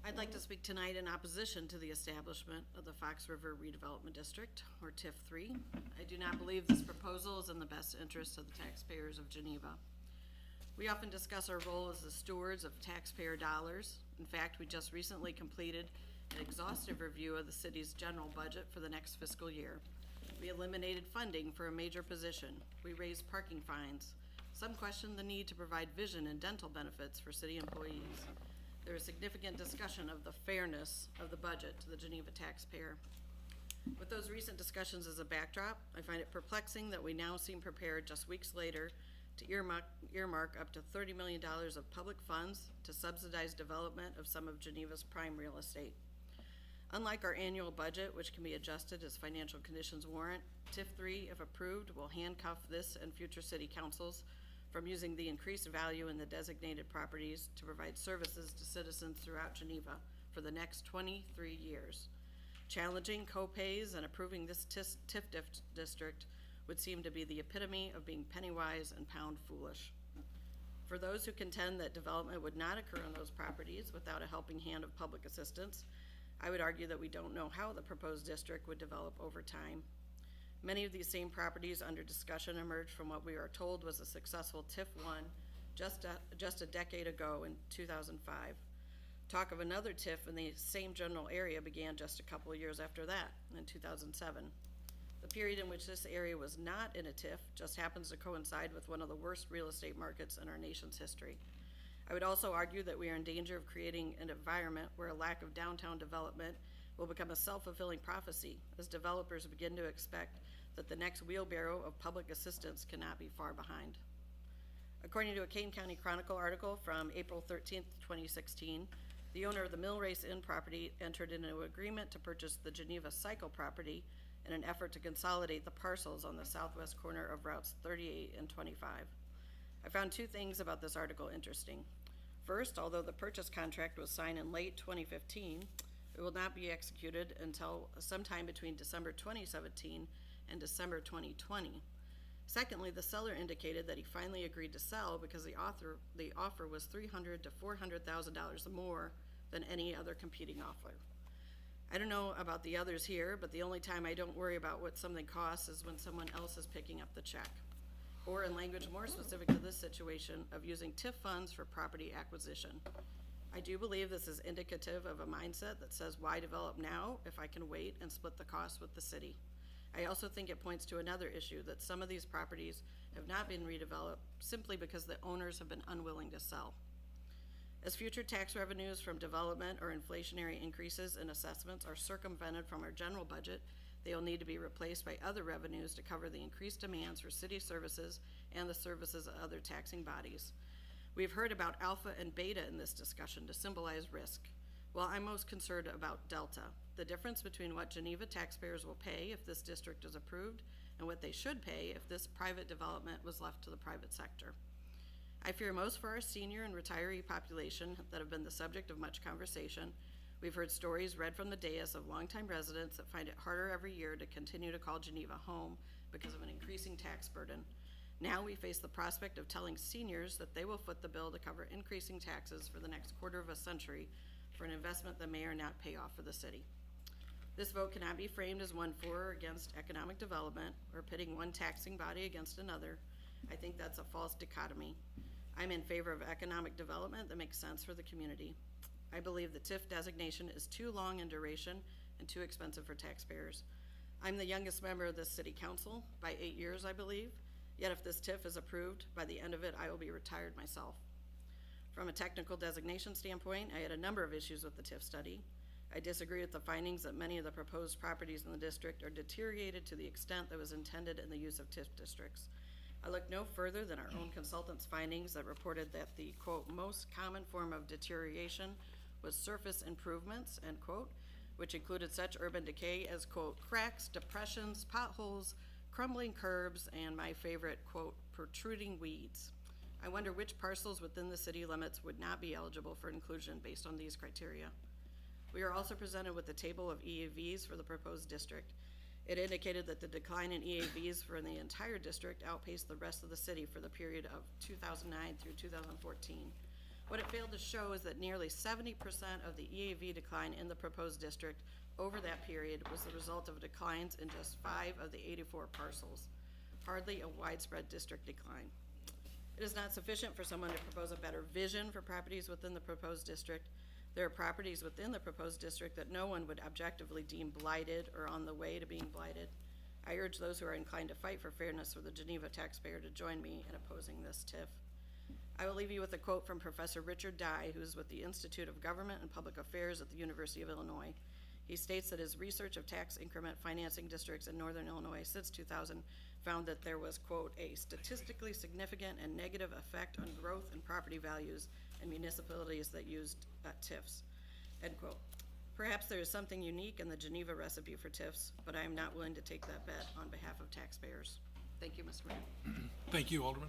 I'd like to speak tonight in opposition to the establishment of the Fox River Redevelopment District, or TIF 3. I do not believe this proposal is in the best interest of the taxpayers of Geneva. We often discuss our role as the stewards of taxpayer dollars. In fact, we just recently completed an exhaustive review of the city's general budget for the next fiscal year. We eliminated funding for a major position. We raised parking fines. Some question the need to provide vision and dental benefits for city employees. There is significant discussion of the fairness of the budget to the Geneva taxpayer. With those recent discussions as a backdrop, I find it perplexing that we now seem prepared just weeks later to earmark up to $30 million of public funds to subsidize development of some of Geneva's prime real estate. Unlike our annual budget, which can be adjusted as financial conditions warrant, TIF 3, if approved, will handcuff this and future city councils from using the increased value in the designated properties to provide services to citizens throughout Geneva for the next 23 years. Challenging co-pays and approving this TIF district would seem to be the epitome of being penny-wise and pound-foolish. For those who contend that development would not occur on those properties without a helping hand of public assistance, I would argue that we don't know how the proposed district would develop over time. Many of these same properties under discussion emerged from what we are told was a successful TIF 1 just a decade ago in 2005. Talk of another TIF in the same general area began just a couple of years after that, in 2007. The period in which this area was not in a TIF just happens to coincide with one of the worst real estate markets in our nation's history. I would also argue that we are in danger of creating an environment where a lack of downtown development will become a self-fulfilling prophecy as developers begin to expect that the next wheelbarrow of public assistance cannot be far behind. According to a Kane County Chronicle article from April 13th, 2016, the owner of the Mill Race Inn property entered into an agreement to purchase the Geneva Cycle property in an effort to consolidate the parcels on the southwest corner of routes 38 and 25. I found two things about this article interesting. First, although the purchase contract was signed in late 2015, it will not be executed until sometime between December 2017 and December 2020. Secondly, the seller indicated that he finally agreed to sell because the offer was $300,000 to $400,000 more than any other competing offer. I don't know about the others here, but the only time I don't worry about what something costs is when someone else is picking up the check. Or in language more specific to this situation, of using TIF funds for property acquisition. I do believe this is indicative of a mindset that says, why develop now if I can wait and split the cost with the city? I also think it points to another issue, that some of these properties have not been redeveloped simply because the owners have been unwilling to sell. As future tax revenues from development or inflationary increases in assessments are circumvented from our general budget, they will need to be replaced by other revenues to cover the increased demands for city services and the services of other taxing bodies. We've heard about alpha and beta in this discussion to symbolize risk. Well, I'm most concerned about delta, the difference between what Geneva taxpayers will pay if this district is approved and what they should pay if this private development was left to the private sector. I fear most for our senior and retiree population that have been the subject of much conversation. We've heard stories read from the dais of longtime residents that find it harder every year to continue to call Geneva home because of an increasing tax burden. Now we face the prospect of telling seniors that they will foot the bill to cover increasing taxes for the next quarter of a century for an investment that may or not pay off for the city. This vote cannot be framed as one for or against economic development or pitting one taxing body against another. I think that's a false dichotomy. I'm in favor of economic development that makes sense for the community. I believe the TIF designation is too long in duration and too expensive for taxpayers. I'm the youngest member of this city council by 8 years, I believe. Yet if this TIF is approved, by the end of it, I will be retired myself. From a technical designation standpoint, I had a number of issues with the TIF study. I disagree with the findings that many of the proposed properties in the district are deteriorated to the extent that was intended in the use of TIF districts. I looked no further than our own consultant's findings that reported that the, quote, most common form of deterioration was surface improvements, end quote, which included such urban decay as, quote, cracks, depressions, potholes, crumbling curbs, and my favorite, quote, protruding weeds. I wonder which parcels within the city limits would not be eligible for inclusion based on these criteria. We are also presented with a table of EAVs for the proposed district. It indicated that the decline in EAVs for the entire district outpaced the rest of the city for the period of 2009 through 2014. What it failed to show is that nearly 70% of the EAV decline in the proposed district over that period was the result of declines in just 5 of the 84 parcels, hardly a widespread district decline. It is not sufficient for someone to propose a better vision for properties within the proposed district. There are properties within the proposed district that no one would objectively deem blighted or on the way to being blighted. I urge those who are inclined to fight for fairness for the Geneva taxpayer to join me in opposing this TIF. I will leave you with a quote from Professor Richard Dye, who is with the Institute of Government and Public Affairs at the University of Illinois. He states that his research of tax increment financing districts in northern Illinois since 2000 found that there was, quote, a statistically significant and negative effect on growth and property values in municipalities that used TIFs, end quote. Perhaps there is something unique in the Geneva recipe for TIFs, but I am not willing to take that bet on behalf of taxpayers. Thank you, Mr. Mayor. Thank you, Alderman.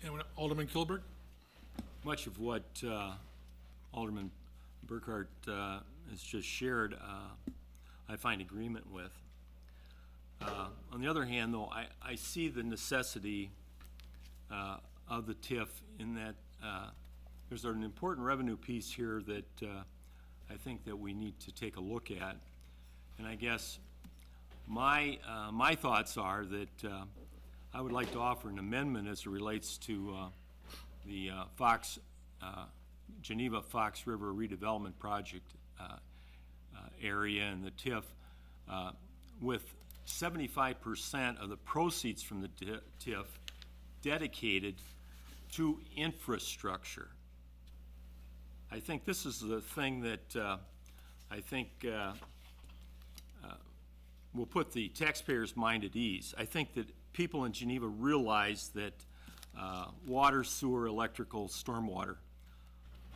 Anyone, Alderman Kilberg? Much of what Alderman Burkhart has just shared, I find agreement with. On the other hand, though, I see the necessity of the TIF in that there's an important revenue piece here that I think that we need to take a look at. And I guess my thoughts are that I would like to offer an amendment as it relates to the Geneva Fox River redevelopment project area and the TIF with 75% of the proceeds from the TIF dedicated to infrastructure. I think this is the thing that I think will put the taxpayer's mind at ease. I think that people in Geneva realize that water, sewer, electrical, stormwater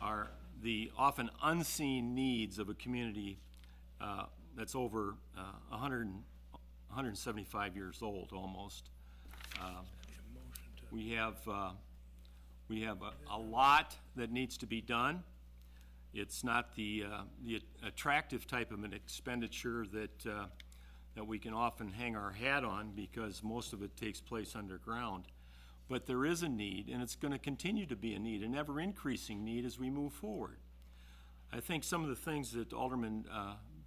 are the often unseen needs of a community that's over 175 years old almost. We have a lot that needs to be done. It's not the attractive type of an expenditure that we can often hang our hat on because most of it takes place underground. But there is a need, and it's going to continue to be a need, an ever-increasing need as we move forward. I think some of the things that Alderman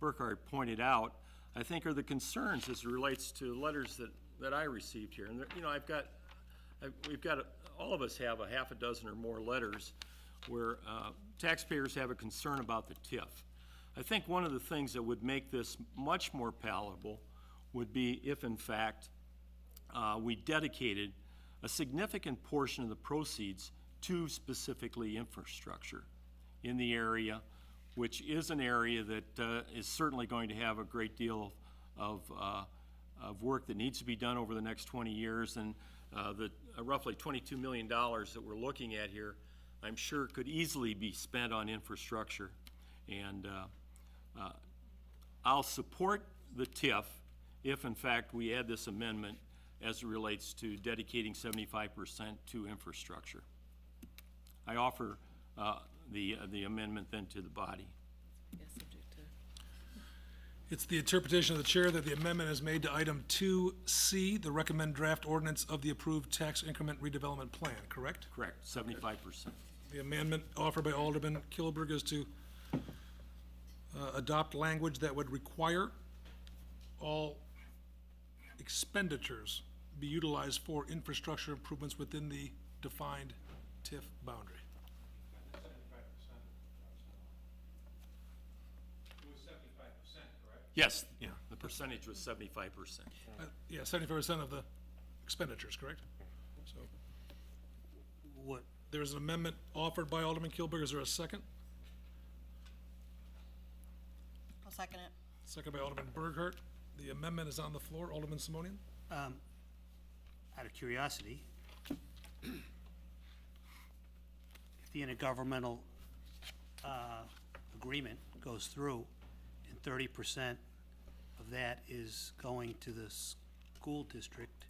Burkhart pointed out, I think are the concerns as it relates to letters that I received here. And there, you know, we've got all of us have a half a dozen or more letters where taxpayers have a concern about the TIF. I think one of the things that would make this much more palatable would be if, in fact, we dedicated a significant portion of the proceeds to specifically infrastructure in the area, which is an area that is certainly going to have a great deal of work that needs to be done over the next 20 years. And the roughly $22 million that we're looking at here, I'm sure could easily be spent on infrastructure. And I'll support the TIF if, in fact, we add this amendment as it relates to dedicating 75% to infrastructure. I offer the amendment then to the body. Yes, subject to. It's the interpretation of the chair that the amendment is made to item 2C, the recommended draft ordinance of the approved tax increment redevelopment plan, correct? Correct, 75%. The amendment offered by Alderman Kilberg is to adopt language that would require all expenditures be utilized for infrastructure improvements within the defined TIF boundary. Yes, yeah, the percentage was 75%. Yeah, 75% of the expenditures, correct? So, What, there's an amendment offered by Alderman Kilberg. Is there a second? I'll second it. Second by Alderman Burkhart. The amendment is on the floor. Alderman Simonian? out of curiosity, if the intergovernmental agreement goes through in 30% of that is going to the school district,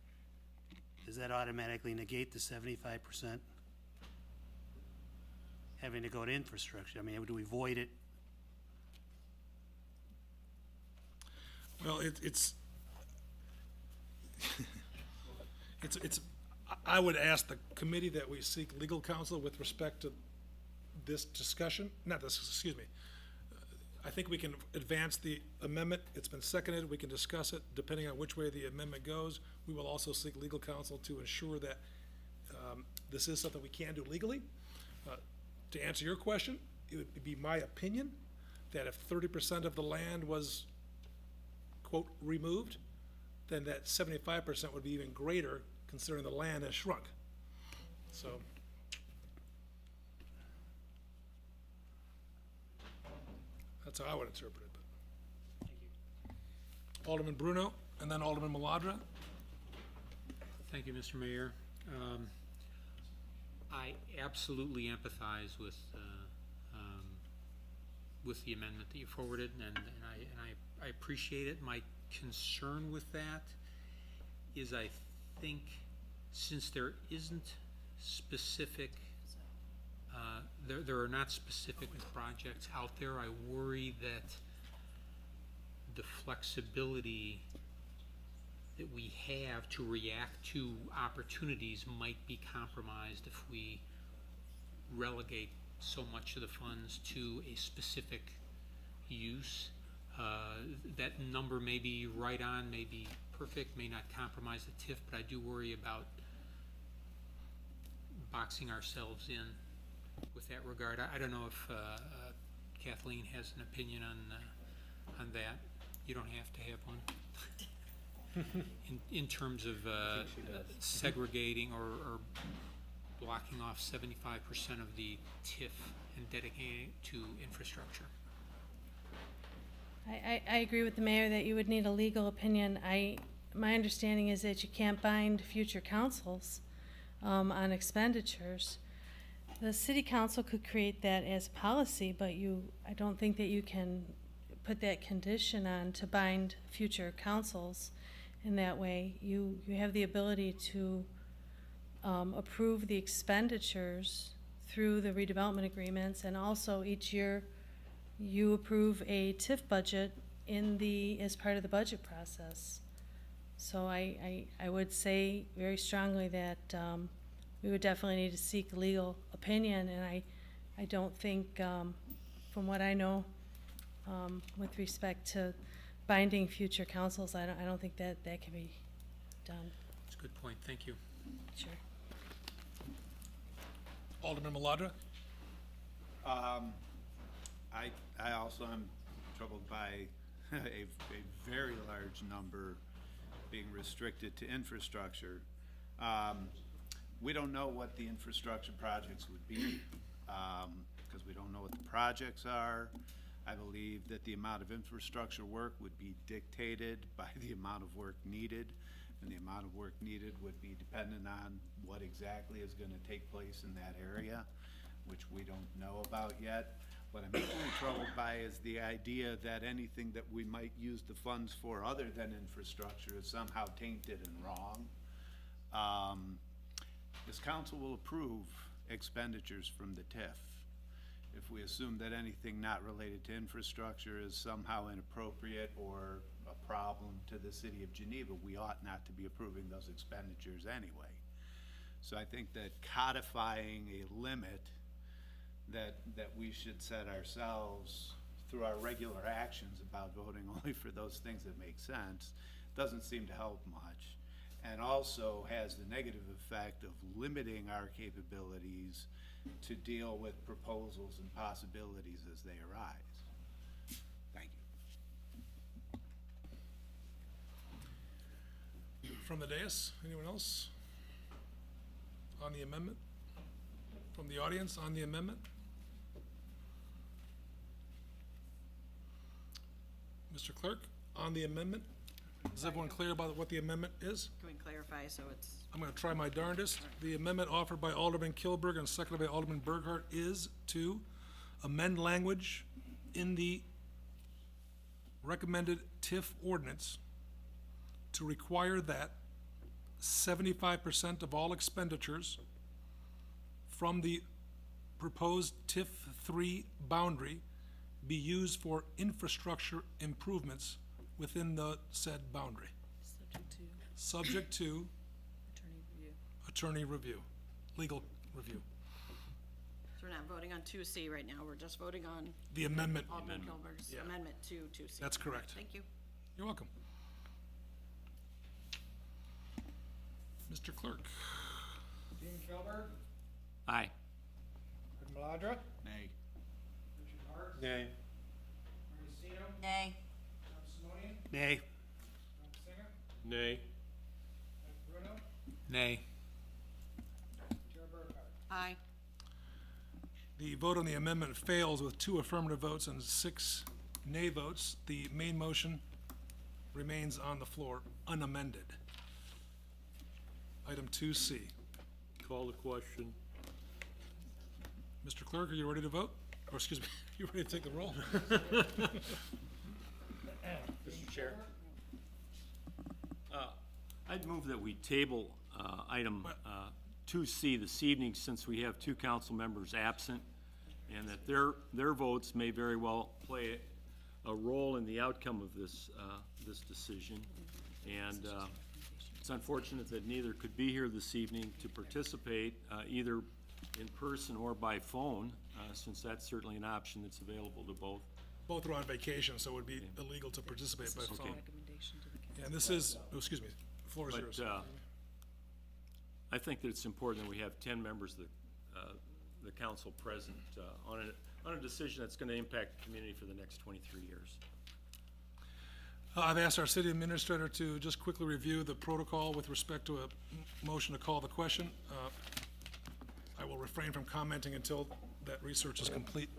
does that automatically negate the 75% having to go to infrastructure? I mean, do we void it? Well, I would ask the committee that we seek legal counsel with respect to this discussion, not this, excuse me. I think we can advance the amendment. It's been seconded. We can discuss it depending on which way the amendment goes. We will also seek legal counsel to ensure that this is something we can do legally. To answer your question, it would be my opinion that if 30% of the land was, quote, removed, then that 75% would be even greater considering the land has shrunk. So. That's how I would interpret it. But. Thank you. Alderman Bruno, and then Alderman Maladra. Thank you, Mr. Mayor. I absolutely empathize with the amendment that you forwarded, and I appreciate it. My concern with that is I think since there isn't specific there are not specific projects out there, I worry that the flexibility that we have to react to opportunities might be compromised if we relegate so much of the funds to a specific use. That number may be right on, may be perfect, may not compromise the TIF, but I do worry about boxing ourselves in with that regard. I don't know if Kathleen has an opinion on that. You don't have to have one. In terms of segregating or blocking off 75% of the TIF and dedicating it to infrastructure. I agree with the mayor that you would need a legal opinion. My understanding is that you can't bind future councils on expenditures. The city council could create that as policy, but I don't think that you can put that condition on to bind future councils in that way. You have the ability to approve the expenditures through the redevelopment agreements, and also each year you approve a TIF budget as part of the budget process. So I would say very strongly that we would definitely need to seek legal opinion, and I don't think, from what I know, with respect to binding future councils, I don't think that can be done. That's a good point. Thank you. Sure. Alderman Maladra. I also am troubled by a very large number being restricted to infrastructure. We don't know what the infrastructure projects would be because we don't know what the projects are. I believe that the amount of infrastructure work would be dictated by the amount of work needed, and the amount of work needed would be dependent on what exactly is going to take place in that area, which we don't know about yet. What I'm equally troubled by is the idea that anything that we might use the funds for other than infrastructure is somehow tainted and wrong. This council will approve expenditures from the TIF. If we assume that anything not related to infrastructure is somehow inappropriate or a problem to the city of Geneva, we ought not to be approving those expenditures anyway. So I think that codifying a limit that we should set ourselves through our regular actions about voting only for those things that make sense doesn't seem to help much, and also has the negative effect of limiting our capabilities to deal with proposals and possibilities as they arise. Thank you. From the dais, anyone else on the amendment? From the audience on the amendment? Mr. Clerk, on the amendment? Is everyone clear about what the amendment is? Can we clarify so it's? I'm going to try my darndest. The amendment offered by Alderman Kilberg and seconded by Alderman Burghardt is to amend language in the recommended TIF ordinance to require that 75% of all expenditures from the proposed TIF 3 boundary be used for infrastructure improvements within the said boundary, subject to attorney review, legal review. So we're not voting on 2C right now, we're just voting on The amendment. Alderman Kilberg's Yeah. amendment to 2C. That's correct. Thank you. You're welcome. Mr. Clerk. Dean Kilberg, Aye. Ed Maladra, Nay. Richard Hart, Nay. Marty Sino, Nay. Tom Simonian, Nay. Frank Singer, Nay. Mike Bruno, Nay. Chair Burkhardt. Aye. The vote on the amendment fails with 2 affirmative votes and 6 nay votes. The main motion remains on the floor unamended. Item 2C. Call the question. Mr. Clerk, are you ready to vote? Or, excuse me, you ready to take the roll? Mr. Chair. I'd move that we table item 2C this evening, since we have 2 council members absent, and that their votes may very well play a role in the outcome of this decision. And it's unfortunate that neither could be here this evening to participate, either in person or by phone, since that's certainly an option that's available to both. Both are on vacation, so it would be illegal to participate by phone. Recommendation to the council. And this is, oh, excuse me, floor is yours. But I think that it's important that we have 10 members of the council present on a decision that's going to impact the community for the next 23 years. I've asked our city administrator to just quickly review the protocol with respect to a motion to call the question. I will refrain from commenting until that research is complete.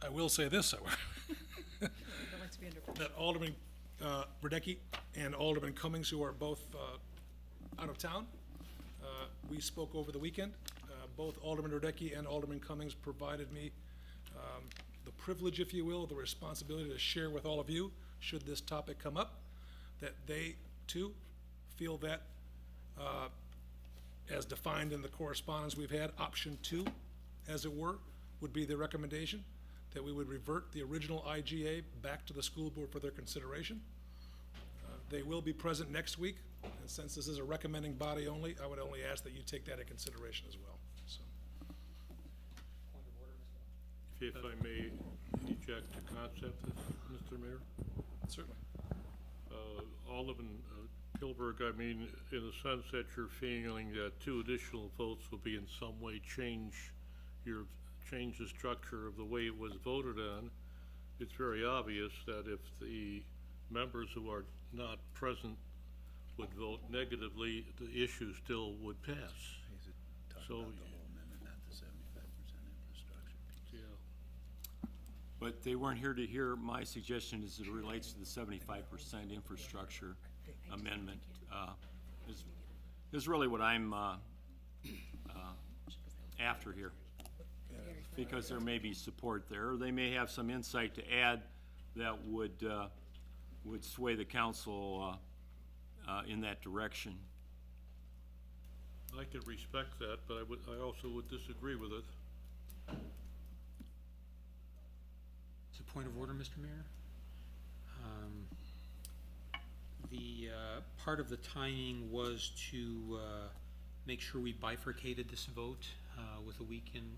I will say this, however, Don't like to be under pressure. that Alderman Radecki and Alderman Cummings, who are both out of town, we spoke over the weekend. Both Alderman Radecki and Alderman Cummings provided me the privilege, if you will, the responsibility to share with all of you, should this topic come up, that they too feel that, as defined in the correspondence we've had, option 2, as it were, would be the recommendation, that we would revert the original IGA back to the school board for their consideration. They will be present next week, and since this is a recommending body only, I would only ask that you take that into consideration as well, so. If I may eject a concept, Mr. Mayor? Certainly. Alderman Kilberg, I mean, in the sense that you're feeling that 2 additional votes will be in some way change the structure of the way it was voted on, it's very obvious that if the members who are not present would vote negatively, the issue still would pass. So, yeah. But they weren't here to hear my suggestion as it relates to the 75% infrastructure amendment. Is really what I'm after here. Because there may be support there, or they may have some insight to add that would sway the council in that direction. I could respect that, but I also would disagree with it. It's a point of order, Mr. Mayor. The part of the timing was to make sure we bifurcated this vote with a week in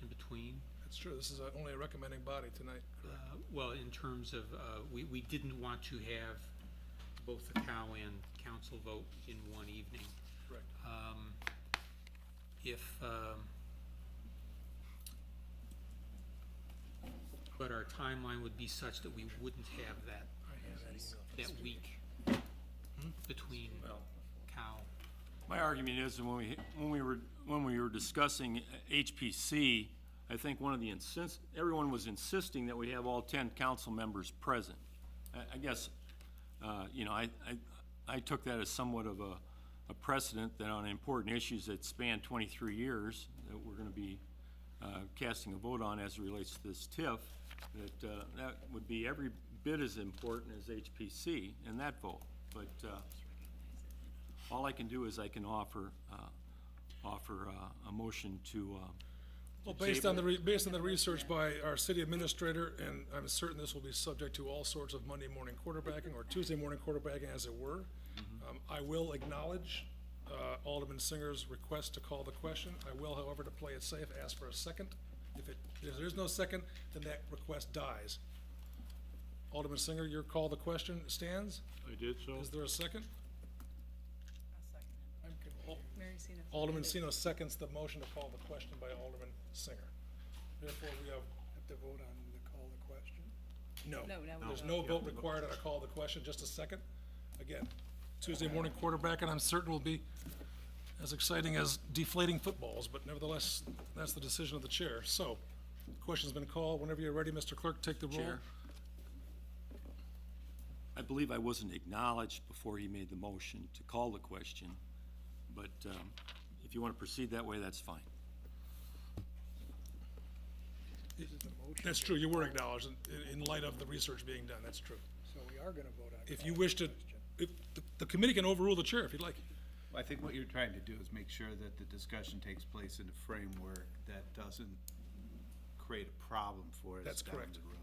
between. That's true, this is only a recommending body tonight, correct? Well, in terms of, we didn't want to have both the cow and council vote in one evening. Correct. But our timeline would be such that we wouldn't have that week between cow. My argument is that when we were discussing HPC, I think everyone was insisting that we have all 10 council members present. I guess, I took that as somewhat of a precedent that on important issues that span 23 years, that we're going to be casting a vote on as it relates to this TIF, that would be every bit as important as HPC in that vote. But all I can do is I can offer a motion to Well, based on the research by our city administrator, and I'm certain this will be subject to all sorts of Monday morning quarterbacking or Tuesday morning quarterbacking, as it were. I will acknowledge Alderman Singer's request to call the question. I will, however, to play it safe, ask for a second. If there is no second, then that request dies. Alderman Singer, your call the question stands? I did so. Is there a second? Mary Sino. Alderman Sino seconds the motion to call the question by Alderman Singer. Therefore, we have To vote on the call the question? No. No, we There's don't. no vote required on a call the question, just a second. Again, Tuesday morning quarterback, and I'm certain will be as exciting as deflating footballs, but nevertheless, that's the decision of the chair. So, the question's been called. Whenever you're ready, Mr. Clerk, take the roll. Chair. I believe I wasn't acknowledged before he made the motion to call the question, but if you want to proceed that way, that's fine. That's true, you were acknowledged in light of the research being done, that's true. So we are gonna vote on. If you wish to, if, the committee can overrule the chair if you'd like. I think what you're trying to do is make sure that the discussion takes place in a framework that doesn't create a problem for us That's down correct. the road.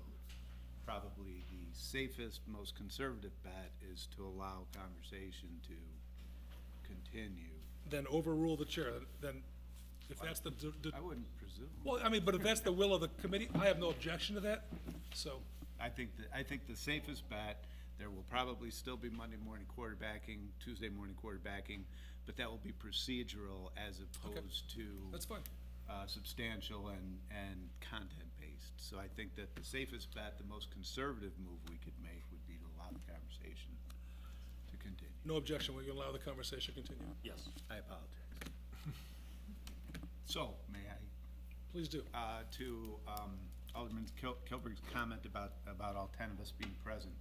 Probably the safest, most conservative bet is to allow conversation to continue. Then overrule the chair, then if that's the, I wouldn't presume. well, I mean, but if that's the will of the committee, I have no objection to that, so. I think the safest bet, there will probably still be Monday morning quarterbacking, Tuesday morning quarterbacking, but that will be procedural as opposed to That's fine. substantial and content-based. So I think that the safest bet, the most conservative move we could make would be to allow the conversation to continue. No objection, we can allow the conversation to continue. Yes. I apologize. So, may I? Please do. To Alderman Kilberg's comment about all 10 of us being present.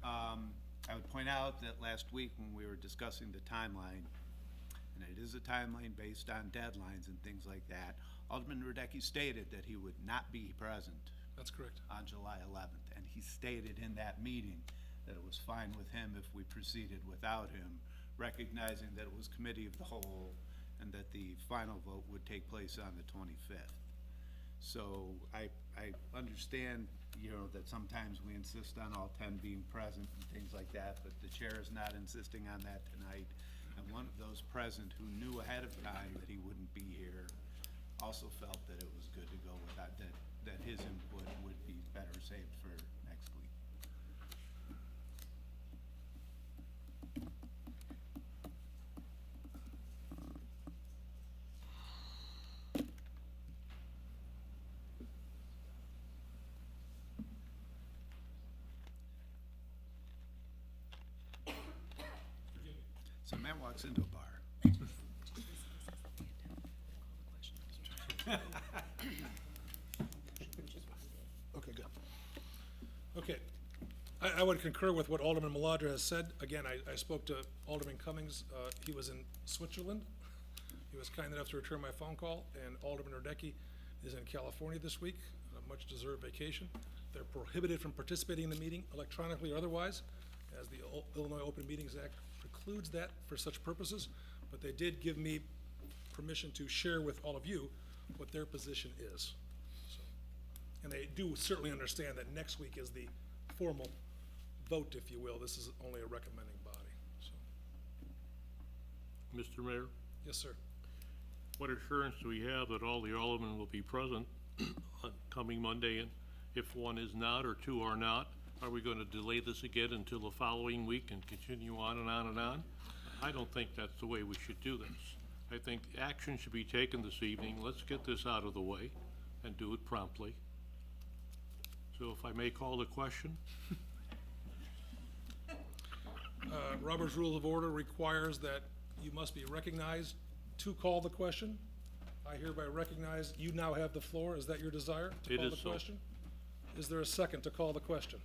I would point out that last week when we were discussing the timeline, and it is a timeline based on deadlines and things like that, Alderman Radecki stated that he would not be present That's correct. on July 11th, and he stated in that meeting that it was fine with him if we proceeded without him, recognizing that it was committee of the whole and that the final vote would take place on the 25th. So I understand, that sometimes we insist on all 10 being present and things like that, but the chair is not insisting on that tonight. And one of those present who knew ahead of time that he wouldn't be here also felt that it was good to go with that his input would be better saved for next week. So a man walks into a bar. Okay, good. Okay. I would concur with what Alderman Maladra has said. Again, I spoke to Alderman Cummings. He was in Switzerland. He was kind enough to return my phone call, and Alderman Radecki is in California this week on a much-deserved vacation. They're prohibited from participating in the meeting electronically or otherwise, as the Illinois Open Meetings Act precludes that for such purposes, but they did give me permission to share with all of you what their position is. So, and they do certainly understand that next week is the formal vote, if you will. This is only a recommending body, so. Mr. Mayor, Yes, sir. what assurance do we have that all the aldermen will be present on coming Monday? And if one is not or two are not, are we going to delay this again until the following week and continue on and on and on? I don't think that's the way we should do this. I think action should be taken this evening. Let's get this out of the way and do it promptly. So if I may call the question? Robert's Rules of Order requires that you must be recognized to call the question. I hereby recognize you now have the floor. Is that your desire to It call is the so. question? Is there a second to call the question?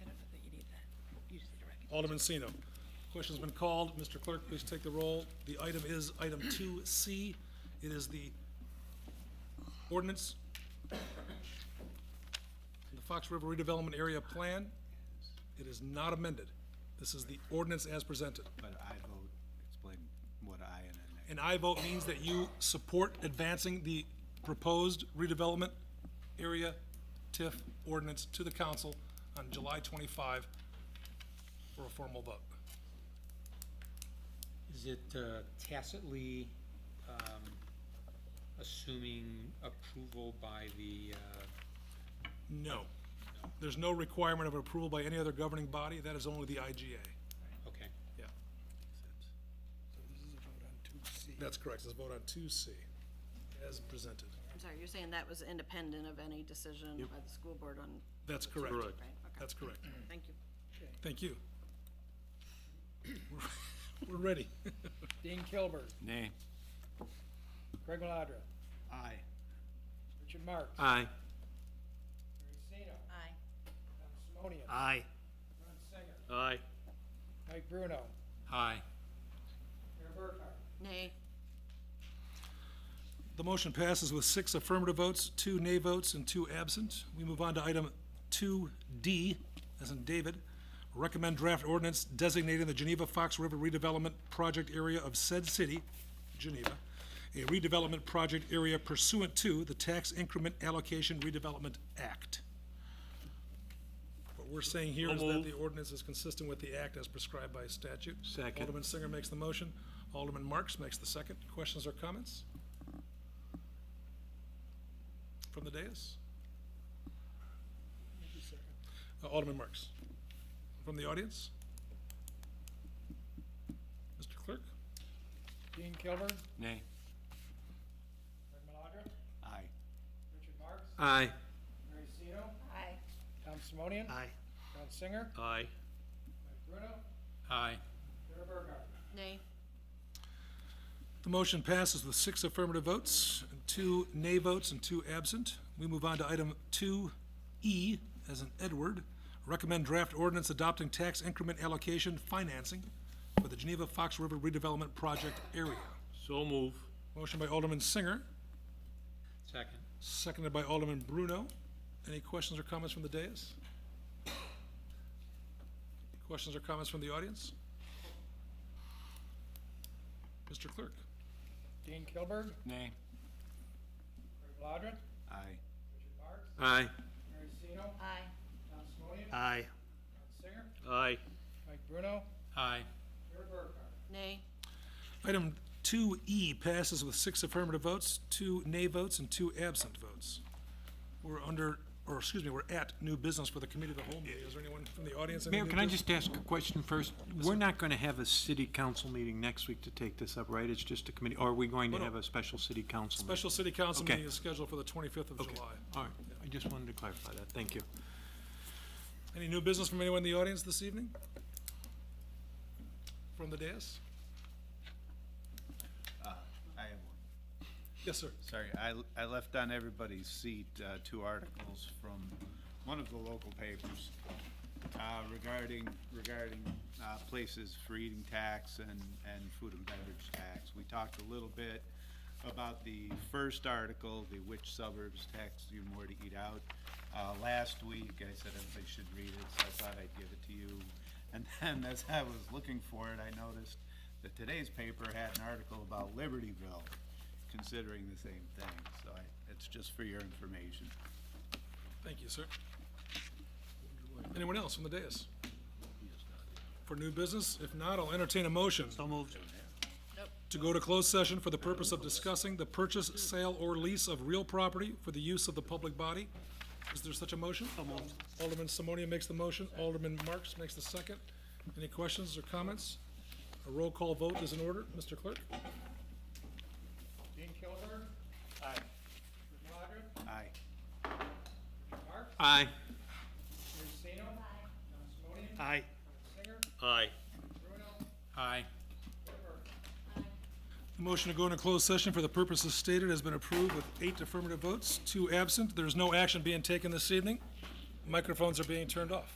I don't know that you need that. You just need to recognize. Alderman Sino. Question's been called. Mr. Clerk, please take the roll. The item is item 2C. It is the ordinance, the Fox River redevelopment area plan. It is not amended. This is the ordinance as presented. But I vote, explain what I and a An aye vote means that you support advancing the proposed redevelopment area TIF ordinance to the council on July 25 for a formal vote. Is it tacitly assuming approval by the, No. There's no requirement of approval by any other governing body. That is only the IGA. okay. Yeah. That's correct. Let's vote on 2C as presented. I'm sorry, you're saying that was independent of any decision by the school board on? That's correct. Right, okay. That's correct. Thank you. Thank you. We're ready. Dean Kilburg, Nay. Craig Maladra, Aye. Richard Marks, Aye. Mary Sino, Aye. Tom Simonian, Aye. Ron Singer, Aye. Mike Bruno, Aye. Mayor Burkhardt. Nay. The motion passes with 6 affirmative votes, 2 nay votes, and 2 absent. We move on to item 2D, as in David. Recommend draft ordinance designating the Geneva Fox River redevelopment project area of said city, Geneva, a redevelopment project area pursuant to the Tax Increment Allocation Redevelopment Act. What we're saying here is that the ordinance is consistent with the act as prescribed by statute. Second. Alderman Singer makes the motion. Alderman Marks makes the second. Questions or comments? From the dais? Alderman Marks. From the audience? Mr. Clerk? Dean Kilburg, Nay. Craig Maladra, Aye. Richard Marks, Aye. Mary Sino, Aye. Tom Simonian, Aye. Ron Singer, Aye. Mike Bruno, Aye. Mayor Burkhardt. Nay. The motion passes with 6 affirmative votes, and 2 nay votes, and 2 absent. We move on to item 2E, as in Edward. Recommend draft ordinance adopting tax increment allocation financing for the Geneva Fox River redevelopment project area. So move. Motion by Alderman Singer, Second. seconded by Alderman Bruno. Any questions or comments from the dais? Questions or comments from the audience? Mr. Clerk? Dean Kilburg, Nay. Craig Maladra, Aye. Richard Marks, Aye. Mary Sino, Aye. Tom Simonian, Aye. Ron Singer, Aye. Mike Bruno, Aye. Mayor Burkhardt. Nay. Item 2E passes with 6 affirmative votes, 2 nay votes, and 2 absent votes. We're at new business for the committee of the whole meeting. Is there anyone from the audience? any Mayor, new can I business? just ask a question first? We're not going to have a city council meeting next week to take this up, right? It's just a committee, or are we going to No, no. have a special city council meeting? Special city council Okay. meeting is scheduled for the 25th of Okay. July. All right, I just wanted to clarify that. Thank you. Any new business from anyone in the audience this evening? From the dais? I have one. Yes, sir. Sorry, I left on everybody's seat 2 articles from one of the local papers regarding places for eating tax and food and beverage tax. We talked a little bit about the first article, the which suburbs tax you more to eat out. Last week, I said everybody should read it, so I thought I'd give it to you. And then as I was looking for it, I noticed that today's paper had an article about Libertyville, considering the same thing, so it's just for your information. Thank you, sir. Anyone else from the dais? For new business? If not, I'll entertain a motion. So moved. To go to closed session for the purpose of discussing the purchase, sale, or lease of real property for the use of the public body. Is there such a motion? So moved. Alderman Simonian makes the motion. Alderman Marks makes the second. Any questions or comments? A roll call vote is in order. Mr. Clerk? Dean Kilburg, Aye. Craig Maladra, Aye. Richard Marks, Aye. Mary Sino, Tom Simonian, Aye. Ron Singer, Aye. Bruno, Aye. Mayor Burkhardt. The motion to go into closed session for the purposes stated has been approved with 8 affirmative votes, 2 absent. There's no action being taken this evening. Microphones are being turned off.